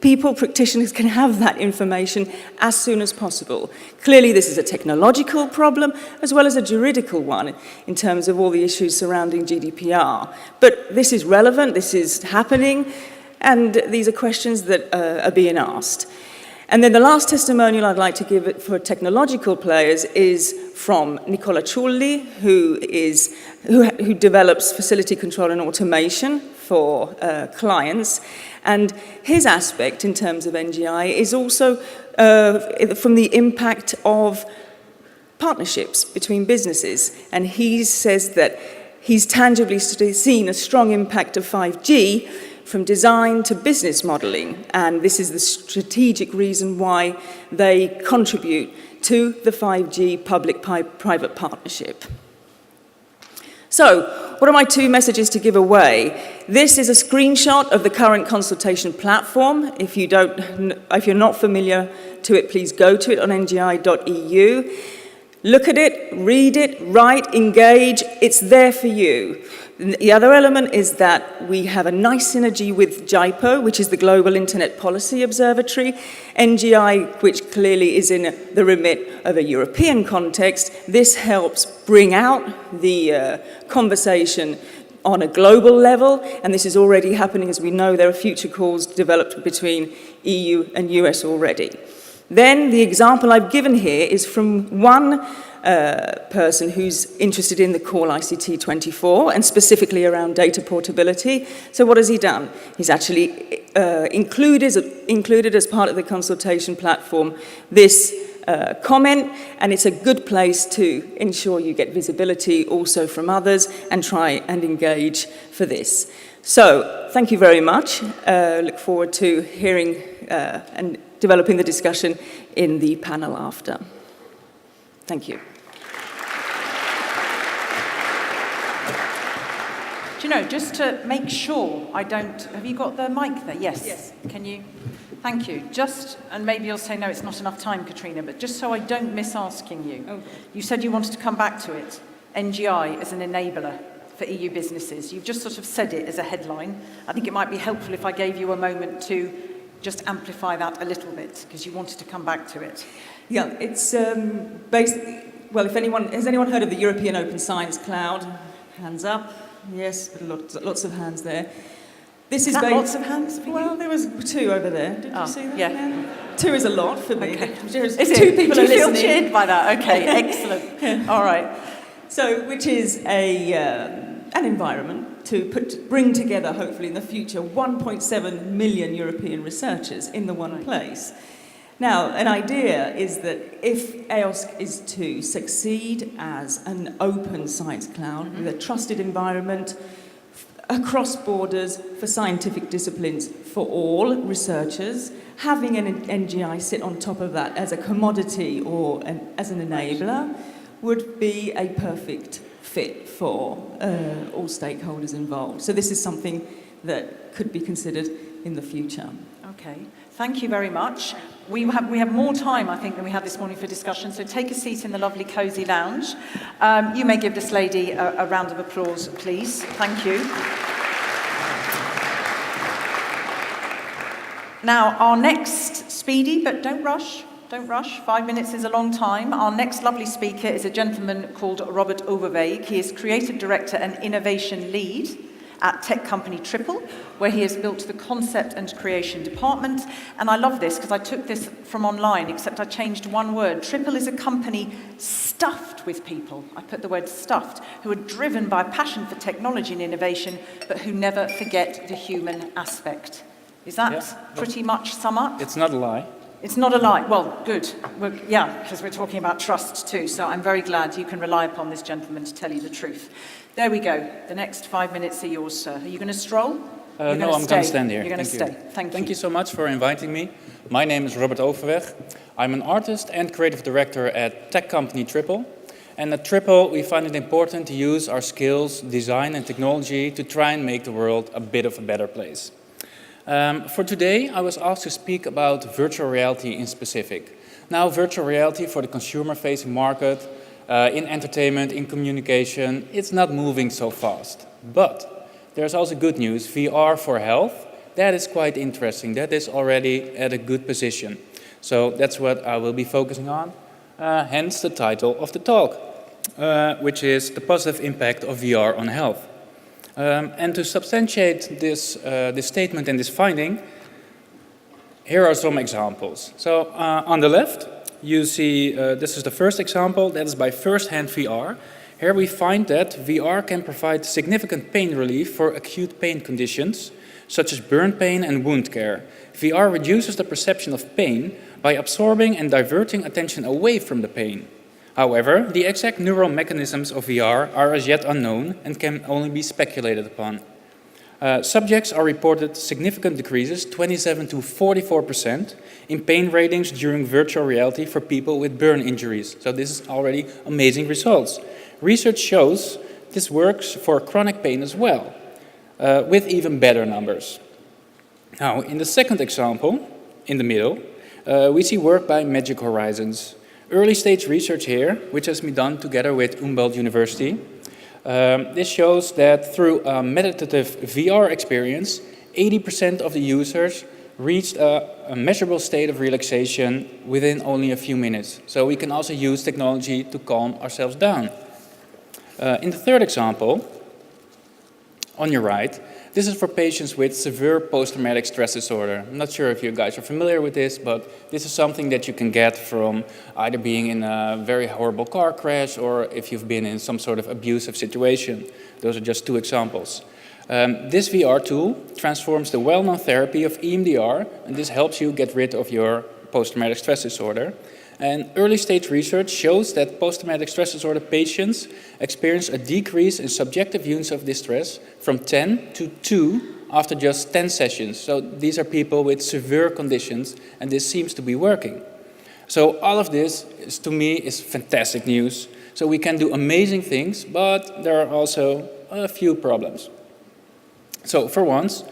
Speaker 5: people, practitioners, can have that information as soon as possible? Clearly, this is a technological problem as well as a juridical one in terms of all the issues surrounding GDPR. But this is relevant, this is happening, and these are questions that are being asked. And then the last testimonial I'd like to give for technological players is from Nicola Ciulli, who develops facility control and automation for clients. And his aspect in terms of NGI is also from the impact of partnerships between businesses. And he says that he's tangibly seen a strong impact of 5G from design to business modeling. And this is the strategic reason why they contribute to the 5G public-private partnership. So, what are my 2 messages to give away? This is a screenshot of the current consultation platform. If you're not familiar to it, please go to it on ngi.eu. Look at it, read it, write, engage. It's there for you. The other element is that we have a nice synergy with JIPO, which is the Global Internet Policy Observatory. NGI, which clearly is in the remit of a European context. This helps bring out the conversation on a global level, and this is already happening. As we know, there are future calls developed between EU and US already. Then the example I've given here is from one person who's interested in the call ICT24 and specifically around data portability. So what has he done? He's actually included as part of the consultation platform this comment, and it's a good place to ensure you get visibility also from others and try and engage for this. So thank you very much. Look forward to hearing and developing the discussion in the panel after. Thank you.
Speaker 1: Do you know, just to make sure I don't... Have you got the mic there? Yes. Yes. Can you... Thank you. Just, and maybe you'll say, no, it's not enough time, Katrina, but just so I don't miss asking you. Okay. You said you wanted to come back to it. NGI as an enabler. for EU businesses. You've just sort of said it as a headline. I think it might be helpful if I gave you a moment to just amplify that a little bit, because you wanted to come back to it.
Speaker 5: Yeah, it's basically, well, has anyone heard of the European Open Science Cloud? Hands up. Yes, lots of hands there. This is
Speaker 1: lots of hands for you?
Speaker 5: Well, there was 2 over there. Did you see that?
Speaker 1: Yeah.
Speaker 5: 2 is a lot for me.
Speaker 1: Okay.
Speaker 5: Two people
Speaker 1: Do
Speaker 5: are
Speaker 1: you feel
Speaker 5: listening.
Speaker 1: cheered by that? Okay, excellent. All right.
Speaker 5: So, which is an environment to bring together, hopefully in the future, 1.7 million European researchers in the one place. Now, an idea is that if EOSC is to succeed as an open science cloud with a trusted environment across borders for scientific disciplines for all researchers, having an NGI sit on top of that as a commodity or as an enabler would be a perfect fit for all stakeholders involved. So this is something that could be considered in the future.
Speaker 1: Okay, thank you very much. We have more time, I think, than we had this morning for discussion, so take a seat in the lovely cosy lounge. You may give this lady a round of applause, please. Thank you. Now, our next speedy, but don't rush, 5 minutes is a long time. Our next lovely speaker is a gentleman called Robert Overweg. He is Creative Director and Innovation Lead at tech company Triple, where he has built the concept and creation department. And I love this because I took this from online, except I changed one word. Triple is a company stuffed with people. I put the word stuffed, who are driven by a passion for technology and innovation, but who never forget the human aspect. Is that pretty much sum up?
Speaker 2: It's not a lie.
Speaker 1: It's not a lie. Well, good. Because we're talking about trust too, so I'm very glad you can rely upon this gentleman to tell you the truth. There we go. The next 5 minutes are yours, sir. Are you going to stroll?
Speaker 2: No, I'm going to stand here.
Speaker 1: You're going to stay. Thank you.
Speaker 6: Thank you so much for inviting me. My name is Robert Overweg. I'm an artist and creative director at tech company Triple. And at Triple, we find it important to use our skills, design and technology to try and make the world a bit of a better place. For today, I was asked to speak about virtual reality in specific. Now, virtual reality for the consumer-facing market, in entertainment, in communication, it's not moving so fast. But there's also good news. VR for health, that is quite interesting. That is already at a good position. So that's what I will be focusing on. Hence the title of the talk, which is the positive impact of VR on health. And to substantiate this statement and this finding, here are some examples. So on the left, you see this is the first example. That is by first-hand VR. Here we find that VR can provide significant pain relief for acute pain conditions, such as burn pain and wound care. VR reduces the perception of pain by absorbing and diverting attention away from the pain. However, the exact neural mechanisms of VR are as yet unknown and can only be speculated upon. Subjects are reported significant decreases, 27 to 44%, in pain ratings during virtual reality for people with burn injuries. So this is already amazing results. Research shows this works for chronic pain as well, with even better numbers. Now, in the second example, in the middle, we see work by Magic Horizons. Early stage research here, which has been done together with Humboldt University. This shows that through a meditative VR experience, 80% of the users reached a measurable state of relaxation within only a few minutes. So we can also use technology to calm ourselves down. In the third example, on your right, this is for patients with severe post-traumatic stress disorder. I'm not sure if you guys are familiar with this, but this is something that you can get from either being in a very horrible car crash or if you've been in some sort of abusive situation. Those are just two examples. This VR tool transforms the well-known therapy of EMDR, and this helps you get rid of your post-traumatic stress disorder. And early stage research shows that post-traumatic stress disorder patients experience a decrease in subjective units of distress from 10 to 2 after just 10 sessions. So these are people with severe conditions, and this seems to be working. So all of this, to me, is fantastic news. So we can do amazing things, but there are also a few problems. So for once,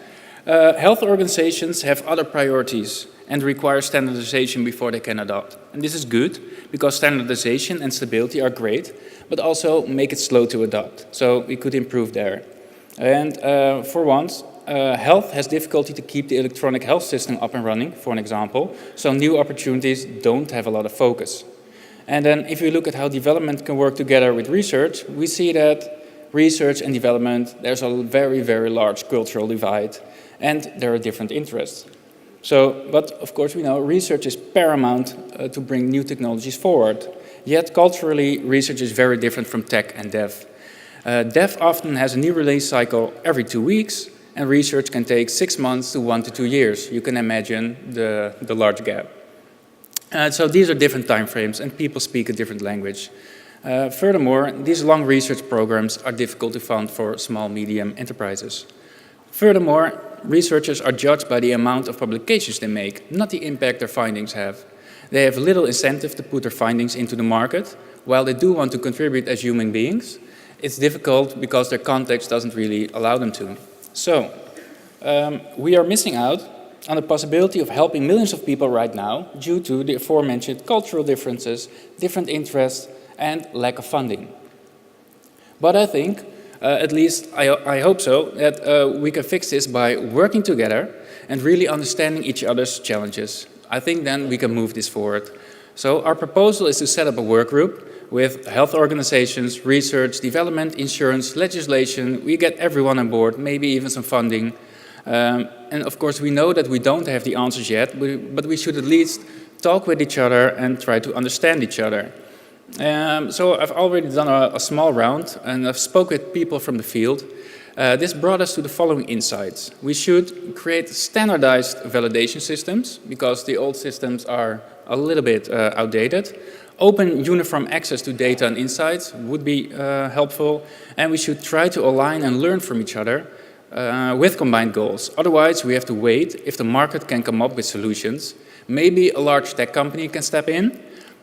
Speaker 6: health organizations have other priorities and require standardization before they can adopt. And this is good, because standardization and stability are great, but also make it slow to adopt. So we could improve there. And for once, health has difficulty to keep the electronic health system up and running, for an example, so new opportunities don't have a lot of focus. And then if we look at how development can work together with research, we see that research and development, there's a very, very large cultural divide, and there are different interests. So, but of course we know research is paramount to bring new technologies forward. Yet culturally, research is very different from tech and dev. Dev often has a new release cycle every 2 weeks, and research can take 6 months to 1 to 2 years. You can imagine the large gap. So these are different time frames, and people speak a different language. Furthermore, these long research programs are difficult to fund for small, medium enterprises. Furthermore, researchers are judged by the amount of publications they make, not the impact their findings have. They have little incentive to put their findings into the market. While they do want to contribute as human beings, it's difficult because their context doesn't really allow them to. So, we are missing out on the possibility of helping millions of people right now due to the aforementioned cultural differences, different interests, and lack of funding. But I think, at least I hope so, that we can fix this by working together and really understanding each other's challenges. I think then we can move this forward. So our proposal is to set up a work group with health organizations, research, development, insurance, legislation. We get everyone on board, maybe even some funding. And of course we know that we don't have the answers yet, but we should at least talk with each other and try to understand each other. So I've already done a small round and I've spoken with people from the field. This brought us to the following insights. We should create standardized validation systems because the old systems are a little bit outdated. Open uniform access to data and insights would be helpful, and we should try to align and learn from each other with combined goals. Otherwise, we have to wait if the market can come up with solutions. Maybe a large tech company can step in,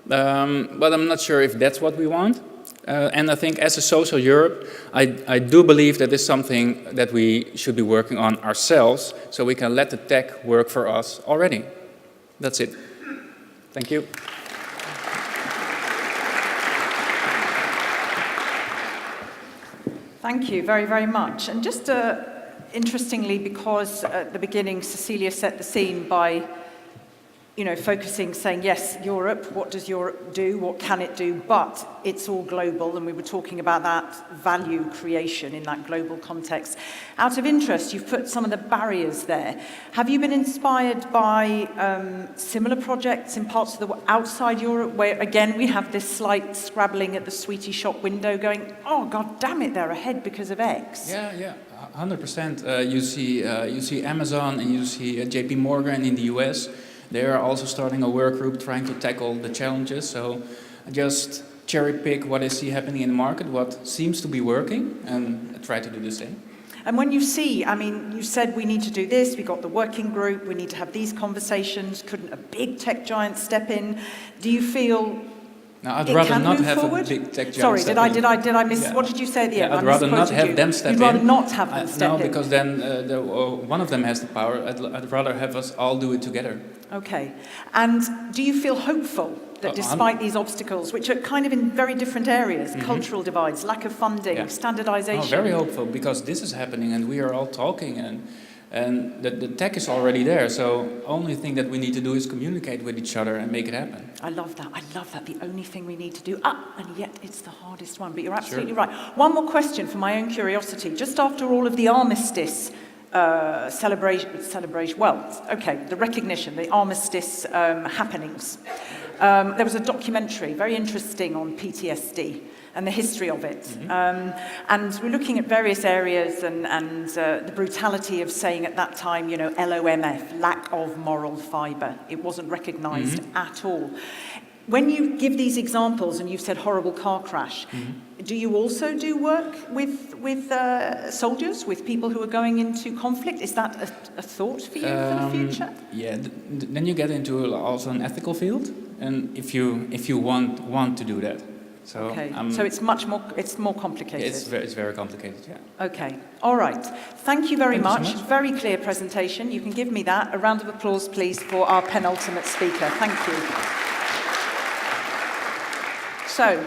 Speaker 6: but I'm not sure if that's what we want. And I think as a social Europe, I do believe that is something that we should be working on ourselves, so we can let the tech work for us already. That's it. Thank you.
Speaker 1: Thank you very, very much. And just interestingly, because at the beginning Cecilia set the scene by focusing, saying, yes, Europe, what does Europe do, what can it do, but it's all global, and we were talking about that value creation in that global context. Out of interest, you've put some of the barriers there. Have you been inspired by similar projects in parts of the outside Europe, where, again, we have this slight scrabbling at the sweetie shop window going, oh, God damn it, they're ahead because of X?
Speaker 6: Yeah, 100%. You see Amazon and you see JP Morgan in the US. They are also starting a work group trying to tackle the challenges. So I just cherry pick what I see happening in the market, what seems to be working, and try to do the same.
Speaker 1: And when you see, you said we need to do this, we got the working group, we need to have these conversations, couldn't a big tech giant step in? Do you feel
Speaker 6: now, I'd rather not have a big tech giant
Speaker 1: Sorry,
Speaker 6: step
Speaker 1: did I miss,
Speaker 6: yeah.
Speaker 1: What did you say at the end?
Speaker 6: I'd rather not have them step in.
Speaker 1: You'd rather not have them step in?
Speaker 6: No, because then one of them has the power. I'd rather have us all do it together.
Speaker 1: Okay. And do you feel hopeful that despite these obstacles, which are kind of in very different areas, cultural divides, lack of funding, standardization?
Speaker 6: Oh, very hopeful, because this is happening and we are all talking and the tech is already there. So only thing that we need to do is communicate with each other and make it happen.
Speaker 1: I love that. The only thing we need to do. And yet it's the hardest one. But you're absolutely right. One more question for my own curiosity. Just after all of the armistice celebration, the recognition, the armistice happenings. There was a documentary, very interesting, on PTSD and the history of it. And we're looking at various areas and the brutality of saying at that time, LOMF, lack of moral fibre. It wasn't recognised at all. When you give these examples, and you've said horrible car crash, do you also do work with soldiers, with people who are going into conflict? Is that a thought for you for the future?
Speaker 6: Yeah, then you get into also an ethical field, and if you want to do that. So,
Speaker 1: okay, so it's more complicated.
Speaker 6: It's very complicated, yeah.
Speaker 1: Okay, all right. Thank you very much.
Speaker 6: So much.
Speaker 1: Very clear presentation. You can give me that. A round of applause, please, for our penultimate speaker. Thank you. So,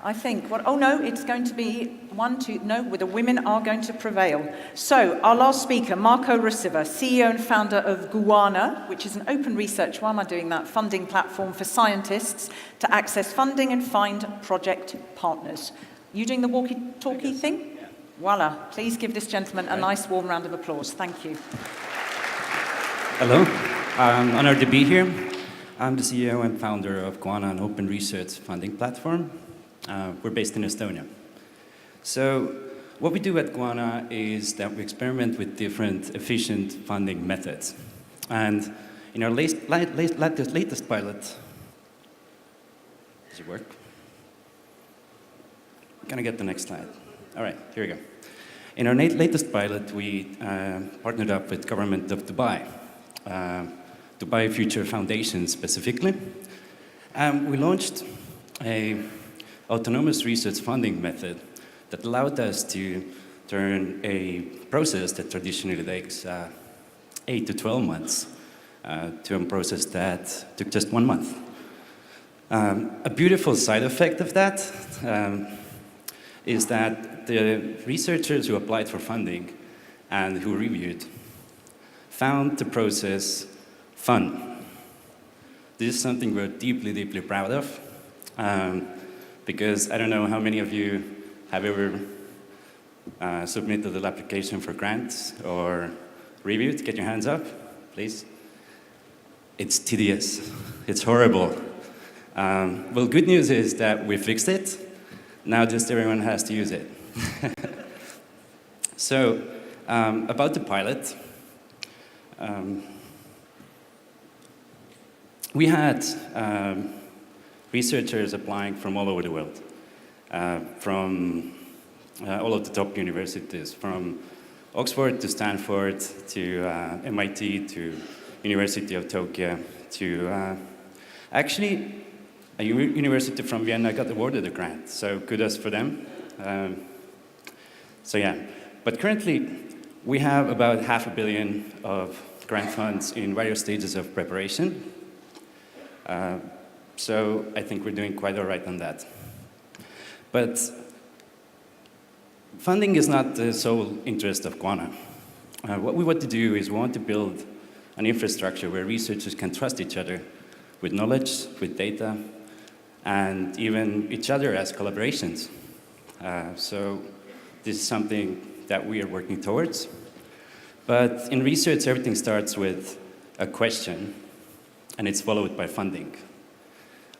Speaker 1: I think, oh no, it's going to be 1, 2, no, the women are going to prevail. So, our last speaker, Marco Rosiva, CEO and founder of Guana, which is an open research, why am I doing that, funding platform for scientists to access funding and find project partners. You doing the walkie-talkie thing? Yeah. Voila. Please give this gentleman a nice warm round of applause. Thank you.
Speaker 7: Hello. I'm honored to be here. I'm the CEO and founder of Guana, an open research funding platform. We're based in Estonia. So what we do at Guana is that we experiment with different efficient funding methods. And in our latest pilot, does it work? Can I get the next slide? All right, here we go. In our latest pilot, we partnered up with the government of Dubai, Dubai Future Foundation specifically. We launched an autonomous research funding method that allowed us to turn a process that traditionally takes 8 to 12 months to a process that took just 1 month. A beautiful side effect of that is that the researchers who applied for funding and who reviewed found the process fun. This is something we're deeply, deeply proud of, because I don't know how many of you have ever submitted an application for grants or reviewed. Get your hands up, please. It's tedious. It's horrible. Well, good news is that we fixed it. Now just everyone has to use it. So, about the pilot, we had researchers applying from all over the world, from all of the top universities, from Oxford to Stanford to MIT to University of Tokyo to actually a university from Vienna got awarded a grant, so kudos for them. So yeah, but currently we have about $500 million of grant funds in various stages of preparation. So I think we're doing quite all right on that. But funding is not the sole interest of Guana. What we want to do is we want to build an infrastructure where researchers can trust each other with knowledge, with data, and even each other as collaborations. So this is something that we are working towards. But in research, everything starts with a question, and it's followed by funding.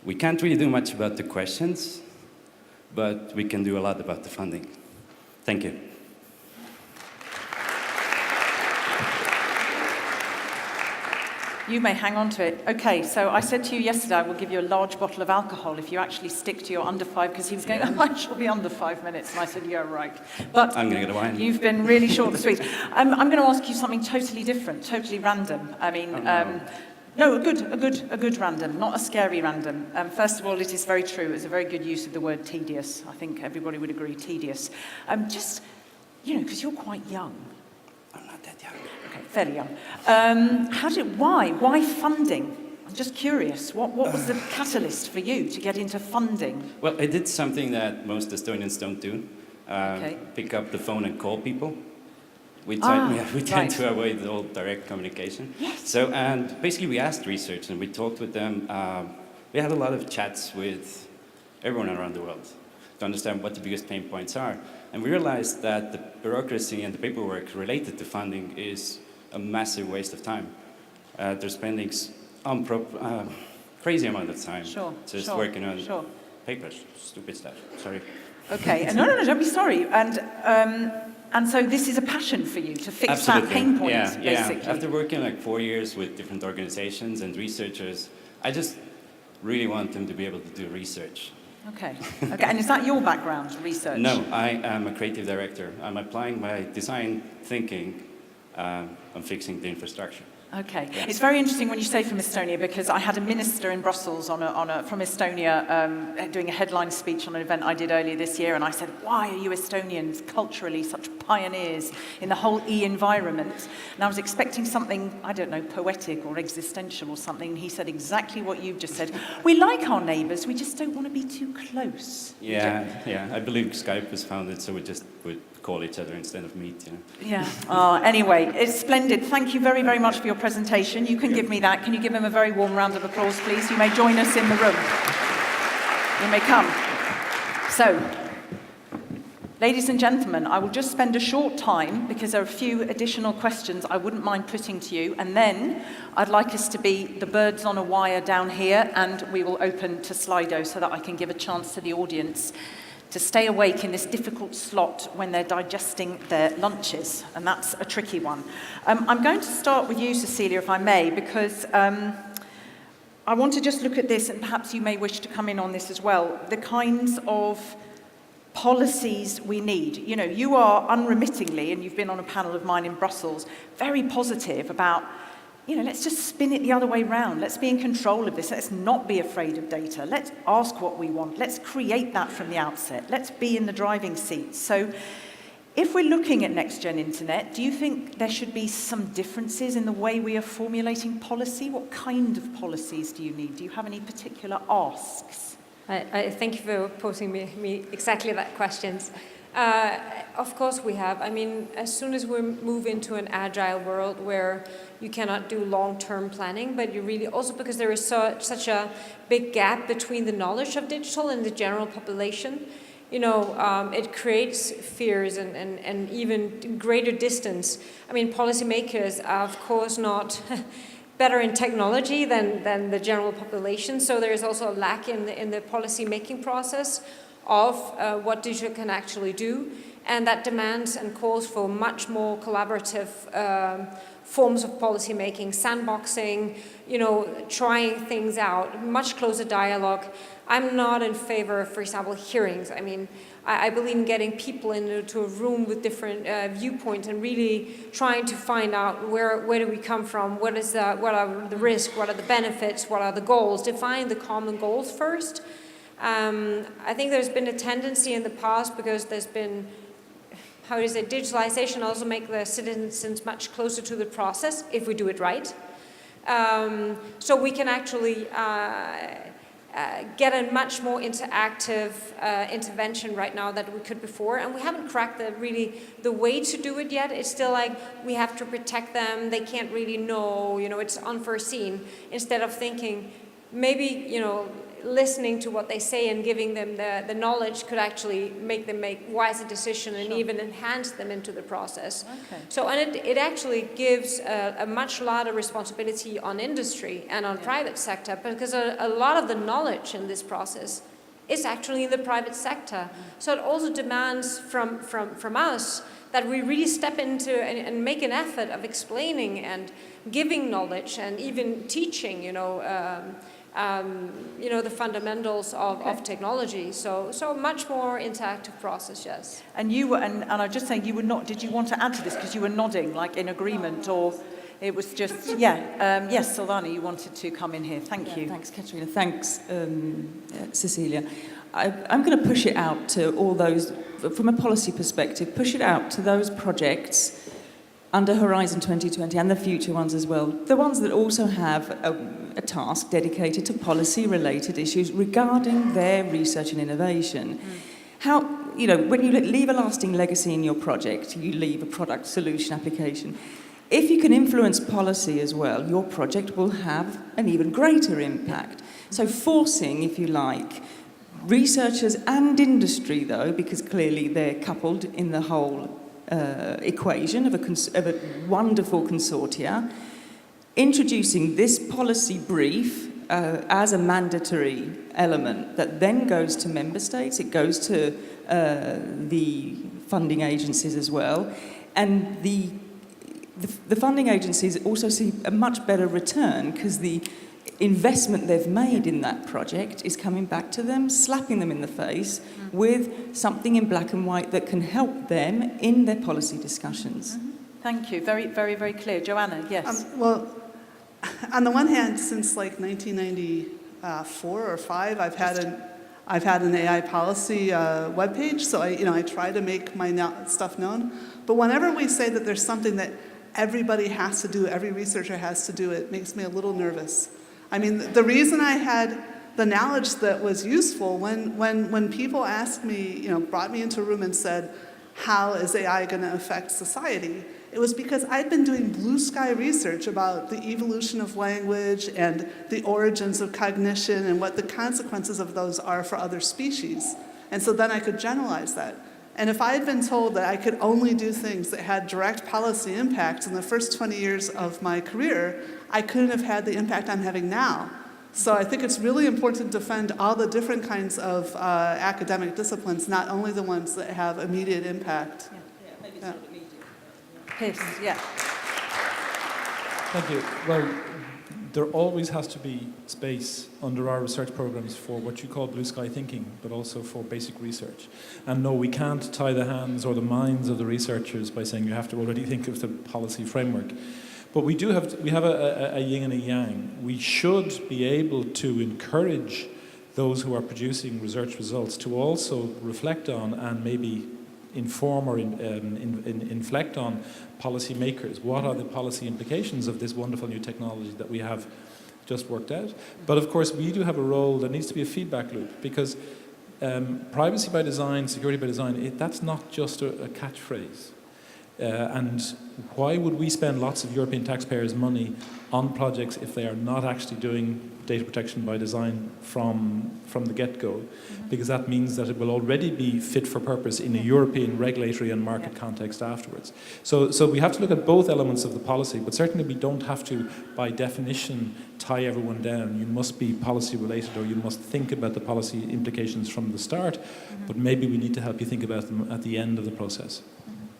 Speaker 7: We can't really do much about the questions, but we can do a lot about the funding. Thank you.
Speaker 1: You may hang on to it. Okay, so I said to you yesterday I will give you a large bottle of alcohol if you actually stick to your under 5, because he was going, oh, I shall be under 5 minutes. And I said, yeah, right. But
Speaker 7: I'm going to get a wine.
Speaker 1: You've been really short and sweet. I'm going to ask you something totally different, totally random. I mean, no, a good random, not a scary random. First of all, it is very true. It's a very good use of the word tedious. I think everybody would agree, tedious. Just, you know, because you're quite young.
Speaker 7: I'm not that young.
Speaker 1: Okay, fairly young. Why funding? I'm just curious. What was the catalyst for you to get into funding?
Speaker 7: Well, I did something that most Estonians don't do. Pick up the phone and call people. We tend to avoid all direct communication.
Speaker 1: Yes.
Speaker 7: So, and basically we asked research and we talked with them. We had a lot of chats with everyone around the world to understand what the biggest pain points are. And we realized that the bureaucracy and the paperwork related to funding is a massive waste of time. They're spending crazy amount of time just working on papers, stupid stuff. Sorry.
Speaker 1: Okay, no, don't be sorry. And so this is a passion for you to fix that pain point, basically.
Speaker 7: Yeah. After working like 4 years with different organizations and researchers, I just really want them to be able to do research.
Speaker 1: Okay. And is that your background, research?
Speaker 7: No, I am a creative director. I'm applying my design thinking on fixing the infrastructure.
Speaker 1: Okay. It's very interesting when you say from Estonia, because I had a minister in Brussels from Estonia doing a headline speech on an event I did earlier this year, and I said, why are you Estonians culturally such pioneers in the whole e-environment? And I was expecting something, I don't know, poetic or existential or something, and he said exactly what you've just said. We like our neighbours, we just don't want to be too close.
Speaker 7: Yeah. I believe Skype was founded so we just would call each other instead of meet.
Speaker 1: Yeah. Anyway, it's splendid. Thank you very, very much for your presentation. You can give me that. Can you give him a very warm round of applause, please? You may join us in the room. You may come. So, ladies and gentlemen, I will just spend a short time, because there are a few additional questions I wouldn't mind putting to you, and then I'd like us to be the birds on a wire down here, and we will open to Slido so that I can give a chance to the audience to stay awake in this difficult slot when they're digesting their lunches, and that's a tricky one. I'm going to start with you, Cecilia, if I may, because I want to just look at this, and perhaps you may wish to come in on this as well, the kinds of policies we need. You know, you are unremittingly, and you've been on a panel of mine in Brussels, very positive about, let's just spin it the other way round. Let's be in control of this. Let's not be afraid of data. Let's ask what we want. Let's create that from the outset. Let's be in the driving seat. So if we're looking at next-gen internet, do you think there should be some differences in the way we are formulating policy? What kind of policies do you need? Do you have any particular asks?
Speaker 3: I thank you for posing me exactly that questions. Of course we have. I mean, as soon as we move into an agile world where you cannot do long-term planning, but you really also, because there is such a big gap between the knowledge of digital and the general population, it creates fears and even greater distance. I mean, policymakers are of course not better in technology than the general population, so there is also a lack in the policy-making process of what digital can actually do, and that demands and calls for much more collaborative forms of policy making, sandboxing, trying things out, much closer dialogue. I'm not in favor of, for example, hearings. I mean, I believe in getting people into a room with different viewpoints and really trying to find out where do we come from, what are the risks, what are the benefits, what are the goals, define the common goals first. I think there's been a tendency in the past, because there's been, digitalization also make the citizens much closer to the process if we do it right. So we can actually get a much more interactive intervention right now than we could before, and we haven't cracked the way to do it yet. It's still like we have to protect them, they can't really know, it's unforeseen, instead of thinking maybe, listening to what they say and giving them the knowledge could actually make them make wiser decisions and even enhance them into the process.
Speaker 1: Okay.
Speaker 3: So, and it actually gives a much larger responsibility on industry and on private sector, because a lot of the knowledge in this process is actually in the private sector. So it also demands from us that we really step into and make an effort of explaining and giving knowledge and even teaching, the fundamentals of technology. So much more interactive process, yes.
Speaker 1: And you were, and I'm just saying, you were not, did you want to add to this? Because you were nodding, like in agreement, or it was just, yes, Silvana, you wanted to come in here. Thank you.
Speaker 5: Thanks, Katrina. Thanks, Cecilia. I'm going to push it out to all those, from a policy perspective, push it out to those projects under Horizon 2020 and the future ones as well, the ones that also have a task dedicated to policy-related issues regarding their research and innovation. How, when you leave a lasting legacy in your project, you leave a product, solution, application. If you can influence policy as well, your project will have an even greater impact. So forcing, if you like, researchers and industry, though, because clearly they're coupled in the whole equation of a wonderful consortia, introducing this policy brief as a mandatory element that then goes to member states, it goes to the funding agencies as well, and the funding agencies also see a much better return because the investment they've made in that project is coming back to them, slapping them in the face with something in black and white that can help them in their policy discussions.
Speaker 1: Thank you. Very, very, very clear. Joanna, yes.
Speaker 4: Well, on the one hand, since like 1994 or 5, I've had an AI policy webpage, so I try to make my stuff known. But whenever we say that there's something that everybody has to do, every researcher has to do, it makes me a little nervous. I mean, the reason I had the knowledge that was useful when people asked me, brought me into a room and said, how is AI going to affect society? It was because I'd been doing blue sky research about the evolution of language and the origins of cognition and what the consequences of those are for other species. And so then I could generalize that. And if I had been told that I could only do things that had direct policy impacts in the first 20 years of my career, I couldn't have had the impact I'm having now. So I think it's really important to defend all the different kinds of academic disciplines, not only the ones that have immediate impact.
Speaker 5: Maybe it's not immediate.
Speaker 1: Piers, yeah.
Speaker 2: Thank you. Well, there always has to be space under our research programs for what you call blue sky thinking, but also for basic research. And no, we can't tie the hands or the minds of the researchers by saying you have to already think of the policy framework. But we have a yin and a yang. We should be able to encourage those who are producing research results to also reflect on and maybe inform or inflect on policymakers. What are the policy implications of this wonderful new technology that we have just worked out? But of course, we do have a role. There needs to be a feedback loop, because privacy by design, security by design, that's not just a catchphrase. And why would we spend lots of European taxpayers' money on projects if they are not actually doing data protection by design from the get-go? Because that means that it will already be fit for purpose in a European regulatory and market context afterwards. So we have to look at both elements of the policy, but certainly we don't have to, by definition, tie everyone down. You must be policy related, or you must think about the policy implications from the start, but maybe we need to help you think about them at the end of the process.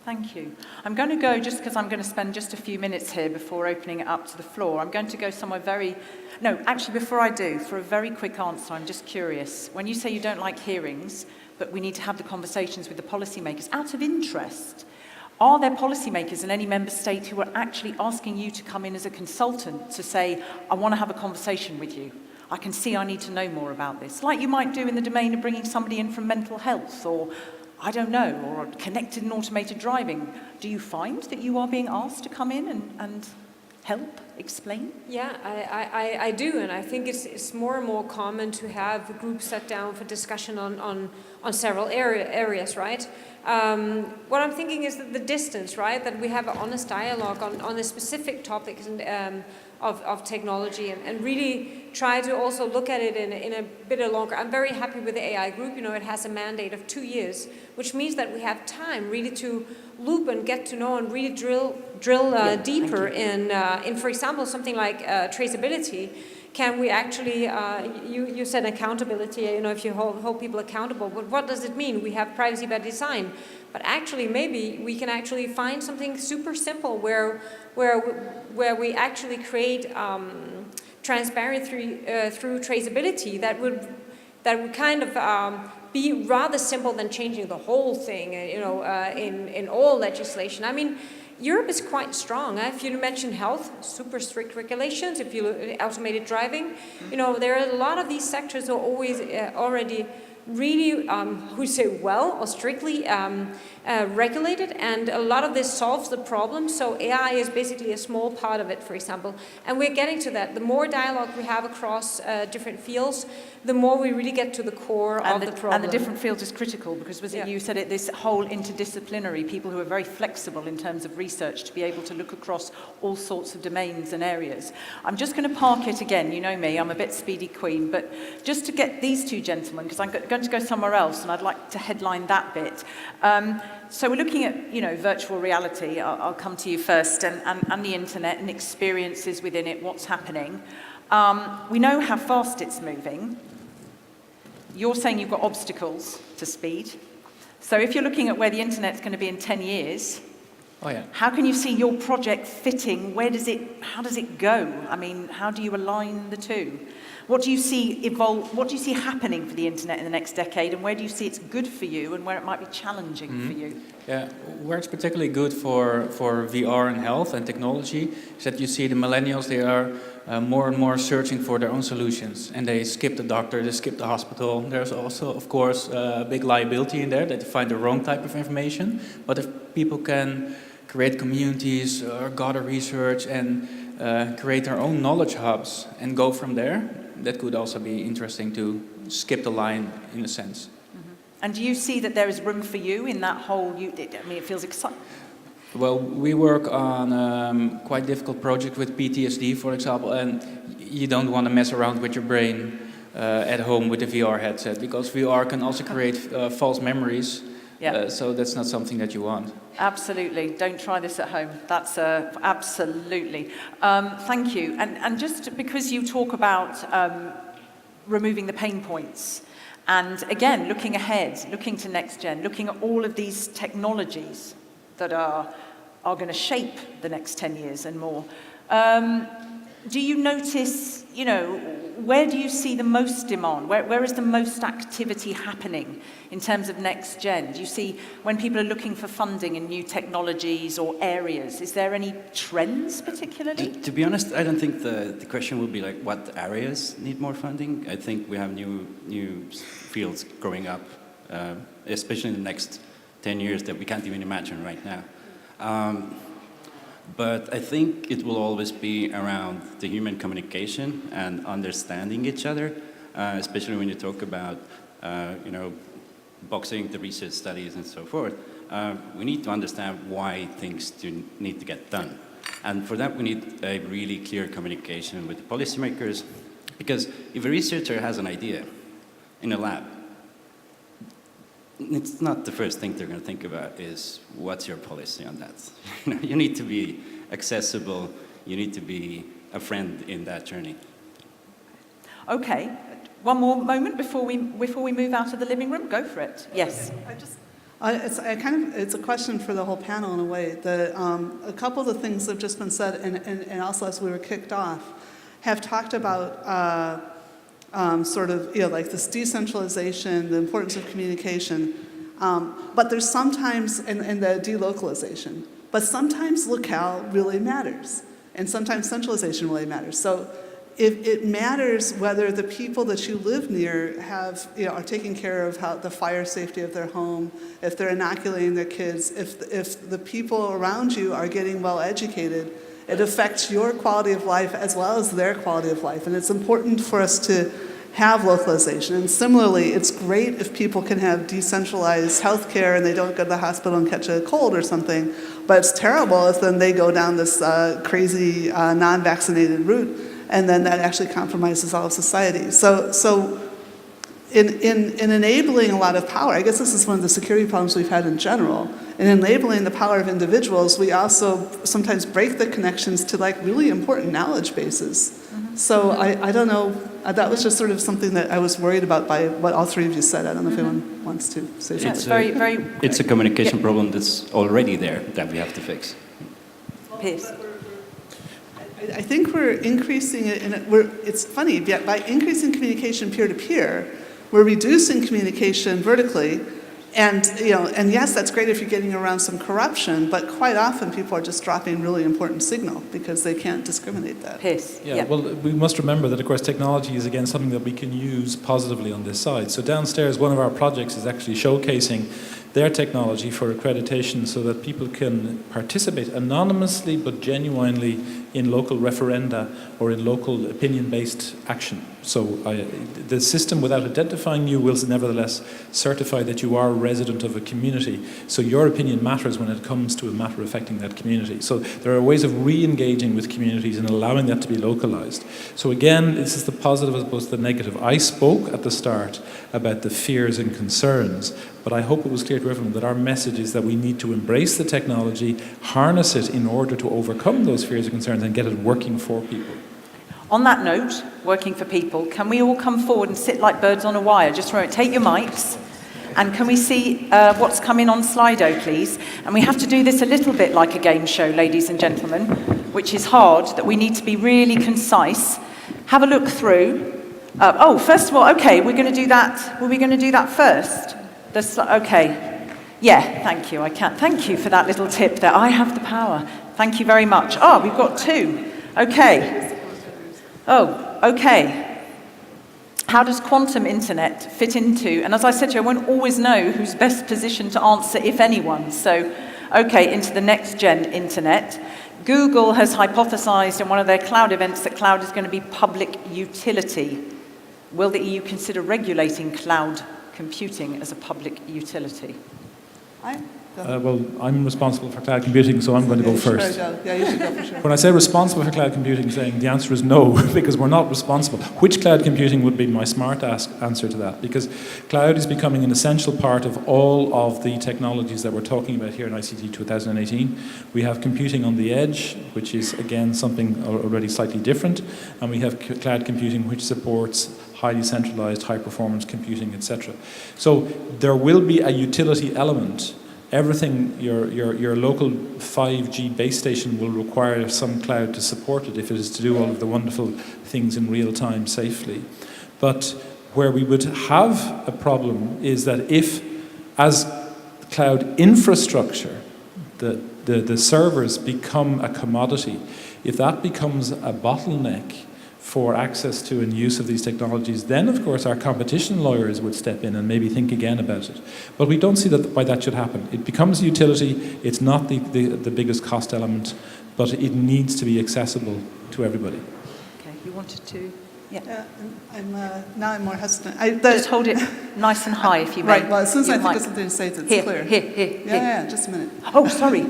Speaker 1: Thank you. I'm going to go, just because I'm going to spend just a few minutes here before opening it up to the floor, I'm going to go somewhere before I do, for a very quick answer, I'm just curious. When you say you don't like hearings, but we need to have the conversations with the policymakers, out of interest, are there policymakers in any member state who are actually asking you to come in as a consultant to say, I want to have a conversation with you? I can see I need to know more about this. Like you might do in the domain of bringing somebody in from mental health, or I don't know, or connected and automated driving. Do you find that you are being asked to come in and help, explain?
Speaker 3: Yeah, I do, and I think it's more and more common to have groups sat down for discussion on several areas, right? What I'm thinking is that the distance, right, that we have an honest dialogue on the specific topics and of technology, and really try to also look at it in a bit longer. I'm very happy with the AI group. It has a mandate of 2 years, which means that we have time really to loop and get to know and really drill deeper in, for example, something like traceability. Can we actually, you said accountability, if you hold people accountable, but what does it mean? We have privacy by design, but actually maybe we can actually find something super simple where we actually create transparency through traceability that would kind of be rather simple than changing the whole thing, in all legislation. I mean, Europe is quite strong. If you mention health, super strict regulations. If you look at automated driving, there are a lot of these sectors are always already really, well or strictly regulated, and a lot of this solves the problem. So AI is basically a small part of it, for example, and we're getting to that. The more dialogue we have across different fields, the more we really get to the core of the problem.
Speaker 1: And the different fields is critical, because you said it, this whole interdisciplinary, people who are very flexible in terms of research to be able to look across all sorts of domains and areas. I'm just going to park it again. You know me, I'm a bit speedy queen, but just to get these two gentlemen, because I'm going to go somewhere else and I'd like to headline that bit. So we're looking at, virtual reality. I'll come to you first, and the internet and experiences within it, what's happening. We know how fast it's moving. You're saying you've got obstacles to speed. So if you're looking at where the internet's going to be in 10 years,
Speaker 6: Oh yeah.
Speaker 1: How can you see your project fitting? How does it go? I mean, how do you align the two? What do you see evolve? What do you see happening for the internet in the next decade, and where do you see it's good for you, and where it might be challenging for you?
Speaker 6: Yeah, where it's particularly good for VR and health and technology is that you see the millennials, they are more and more searching for their own solutions, and they skip the doctor, they skip the hospital. There's also, of course, a big liability in there that they find the wrong type of information. But if people can create communities or gather research and create their own knowledge hubs and go from there, that could also be interesting to skip the line in a sense.
Speaker 1: And do you see that there is room for you in that whole, it feels exciting.
Speaker 6: Well, we work on quite difficult project with PTSD, for example, and you don't want to mess around with your brain at home with a VR headset, because VR can also create false memories.
Speaker 1: Yeah.
Speaker 6: So that's not something that you want.
Speaker 1: Absolutely. Don't try this at home. That's absolutely. Thank you. And just because you talk about removing the pain points, and again, looking ahead, looking to next gen, looking at all of these technologies that are going to shape the next 10 years and more. Do you notice, where do you see the most demand? Where is the most activity happening in terms of next gen? Do you see when people are looking for funding in new technologies or areas? Is there any trends particularly?
Speaker 7: To be honest, I don't think the question will be like what areas need more funding. I think we have new fields growing up, especially in the next 10 years that we can't even imagine right now. But I think it will always be around the human communication and understanding each other, especially when you talk about, boxing, the research studies and so forth. We need to understand why things need to get done. And for that, we need a really clear communication with the policymakers, because if a researcher has an idea in a lab, it's not the first thing they're going to think about is, what's your policy on that? You need to be accessible, you need to be a friend in that journey.
Speaker 1: Okay, one more moment before we move out of the living room. Go for it. Yes.
Speaker 4: It's a question for the whole panel in a way. A couple of the things that have just been said, and also as we were kicked off, have talked about like this decentralization, the importance of communication, but there's sometimes, and the delocalization, but sometimes locale really matters, and sometimes centralization really matters. So if it matters whether the people that you live near are taking care of the fire safety of their home, if they're inoculating their kids, if the people around you are getting well educated, it affects your quality of life as well as their quality of life. And it's important for us to have localization. And similarly, it's great if people can have decentralized healthcare and they don't go to the hospital and catch a cold or something, but it's terrible if then they go down this crazy non-vaccinated route, and then that actually compromises all of society. So in enabling a lot of power, I guess this is one of the security problems we've had in general, in enabling the power of individuals, we also sometimes break the connections to really important knowledge bases. Mm-hmm. So I don't know, that was just sort of something that I was worried about by what all three of you said. I don't know if anyone wants to say something.
Speaker 7: It's a communication problem that's already there that we have to fix.
Speaker 1: Pierce.
Speaker 4: I think we're increasing it, and it's funny, by increasing communication peer-to-peer, we're reducing communication vertically, and yes, that's great if you're getting around some corruption, but quite often people are just dropping really important signal because they can't discriminate that.
Speaker 1: Pierce.
Speaker 2: Yeah, well, we must remember that, of course, technology is, again, something that we can use positively on this side. So downstairs, one of our projects is actually showcasing their technology for accreditation so that people can participate anonymously but genuinely in local referenda or in local opinion-based action. So the system, without identifying you, will nevertheless certify that you are a resident of a community. So your opinion matters when it comes to a matter affecting that community. So there are ways of re-engaging with communities and allowing that to be localized. So again, this is the positive as opposed to the negative. I spoke at the start about the fears and concerns, but I hope it was clear to everyone that our message is that we need to embrace the technology, harness it in order to overcome those fears and concerns and get it working for people.
Speaker 1: On that note, working for people, can we all come forward and sit like birds on a wire? Just take your mics And can we see what's coming on Slido, please? And we have to do this a little bit like a game show, ladies and gentlemen, which is hard, that we need to be really concise. Have a look through. First of all, okay, we're going to do that. Were we going to do that first? Okay. Yeah, thank you. Thank you for that little tip there. I have the power. Thank you very much. We've got 2. Okay. Okay. How does quantum internet fit into, and as I said to you, I won't always know who's best positioned to answer, if anyone. So, okay, into the next gen internet. Google has hypothesized in one of their cloud events that cloud is going to be public utility. Will the EU consider regulating cloud computing as a public utility?
Speaker 2: Well, I'm responsible for cloud computing, so I'm going to go first.
Speaker 4: Yeah, you should go for sure.
Speaker 2: When I say responsible for cloud computing, saying the answer is no, because we're not responsible. Which cloud computing would be my smart answer to that? Because cloud is becoming an essential part of all of the technologies that we're talking about here in ICT 2018. We have computing on the edge, which is, again, something already slightly different. And we have cloud computing, which supports highly centralized, high-performance computing, etc. So there will be a utility element. Everything, your local 5G base station will require some cloud to support it if it is to do all of the wonderful things in real time safely. But where we would have a problem is that if, as cloud infrastructure, the servers become a commodity, if that becomes a bottleneck for access to and use of these technologies, then of course our competition lawyers would step in and maybe think again about it. But we don't see that why that should happen. It becomes a utility, it's not the biggest cost element, but it needs to be accessible to everybody.
Speaker 1: Okay, you wanted to? Yeah.
Speaker 4: Now I'm more hesitant.
Speaker 1: Just hold it nice and high if you may.
Speaker 4: Right, well, as soon as I think of something to say, it's clear.
Speaker 1: Here.
Speaker 4: Yeah, just a minute.
Speaker 1: Oh, sorry.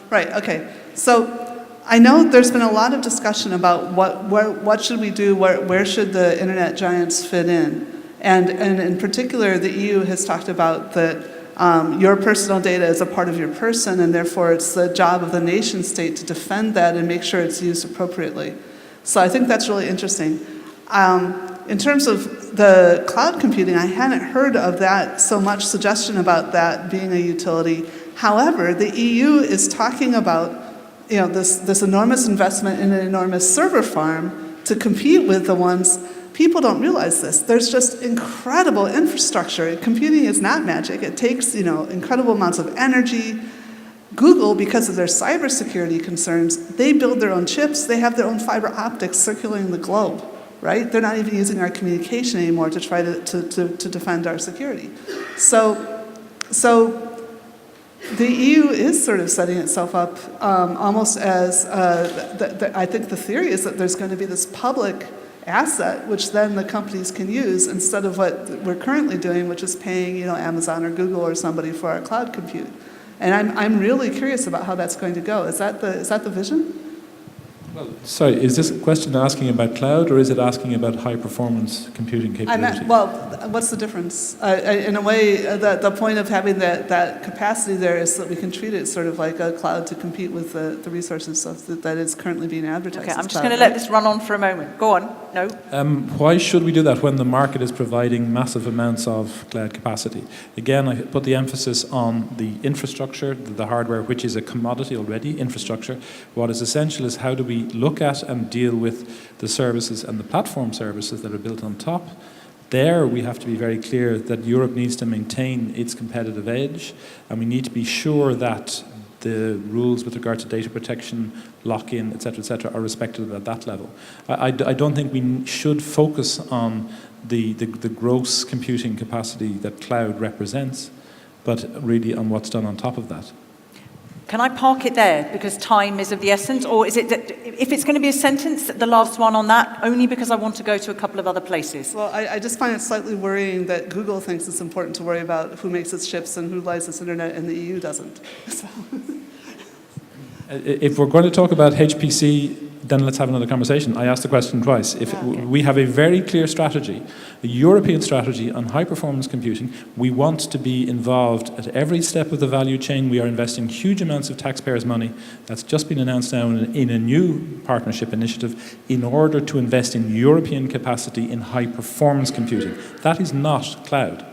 Speaker 4: Right, okay. So I know there's been a lot of discussion about what should we do, where should the internet giants fit in, and in particular the EU has talked about that your personal data is a part of your person, and therefore it's the job of the nation state to defend that and make sure it's used appropriately. So I think that's really interesting. In terms of the cloud computing, I hadn't heard of that so much suggestion about that being a utility. However, the EU is talking about this enormous investment in an enormous server farm to compete with the ones. People don't realize this. There's just incredible infrastructure. Computing is not magic. It takes, incredible amounts of energy. Google, because of their cybersecurity concerns, they build their own chips. They have their own fiber optics circulating the globe, right? They're not even using our communication anymore to try to defend our security. So the EU is sort of setting itself up almost as, I think the theory is that there's going to be this public asset which then the companies can use instead of what we're currently doing, which is paying Amazon or Google or somebody for our cloud compute. And I'm really curious about how that's going to go. Is that the vision?
Speaker 2: Well, sorry, is this question asking about cloud or is it asking about high-performance computing capability?
Speaker 4: What's the difference? In a way, the point of having that capacity there is that we can treat it sort of like a cloud to compete with the resources that is currently being advertised.
Speaker 1: Okay, I'm just going to let this run on for a moment. Go on. No?
Speaker 2: Why should we do that when the market is providing massive amounts of cloud capacity? Again, I put the emphasis on the infrastructure, the hardware, which is a commodity already, infrastructure. What is essential is how do we look at and deal with the services and the platform services that are built on top. There we have to be very clear that Europe needs to maintain its competitive edge, and we need to be sure that the rules with regard to data protection, lock-in, etc., are respected at that level. I don't think we should focus on the gross computing capacity that cloud represents, but really on what's done on top of that.
Speaker 1: Can I park it there because time is of the essence? Or is it that if it's going to be a sentence, the last one on that, only because I want to go to a couple of other places?
Speaker 4: Well, I just find it slightly worrying that Google thinks it's important to worry about who makes its chips and who lies its internet, and the EU doesn't. So.
Speaker 2: If we're going to talk about HPC, then let's have another conversation. I asked the question twice. We have a very clear strategy, a European strategy on high-performance computing. We want to be involved at every step of the value chain. We are investing huge amounts of taxpayers' money. That's just been announced now in a new partnership initiative in order to invest in European capacity in high-performance computing. That is not cloud.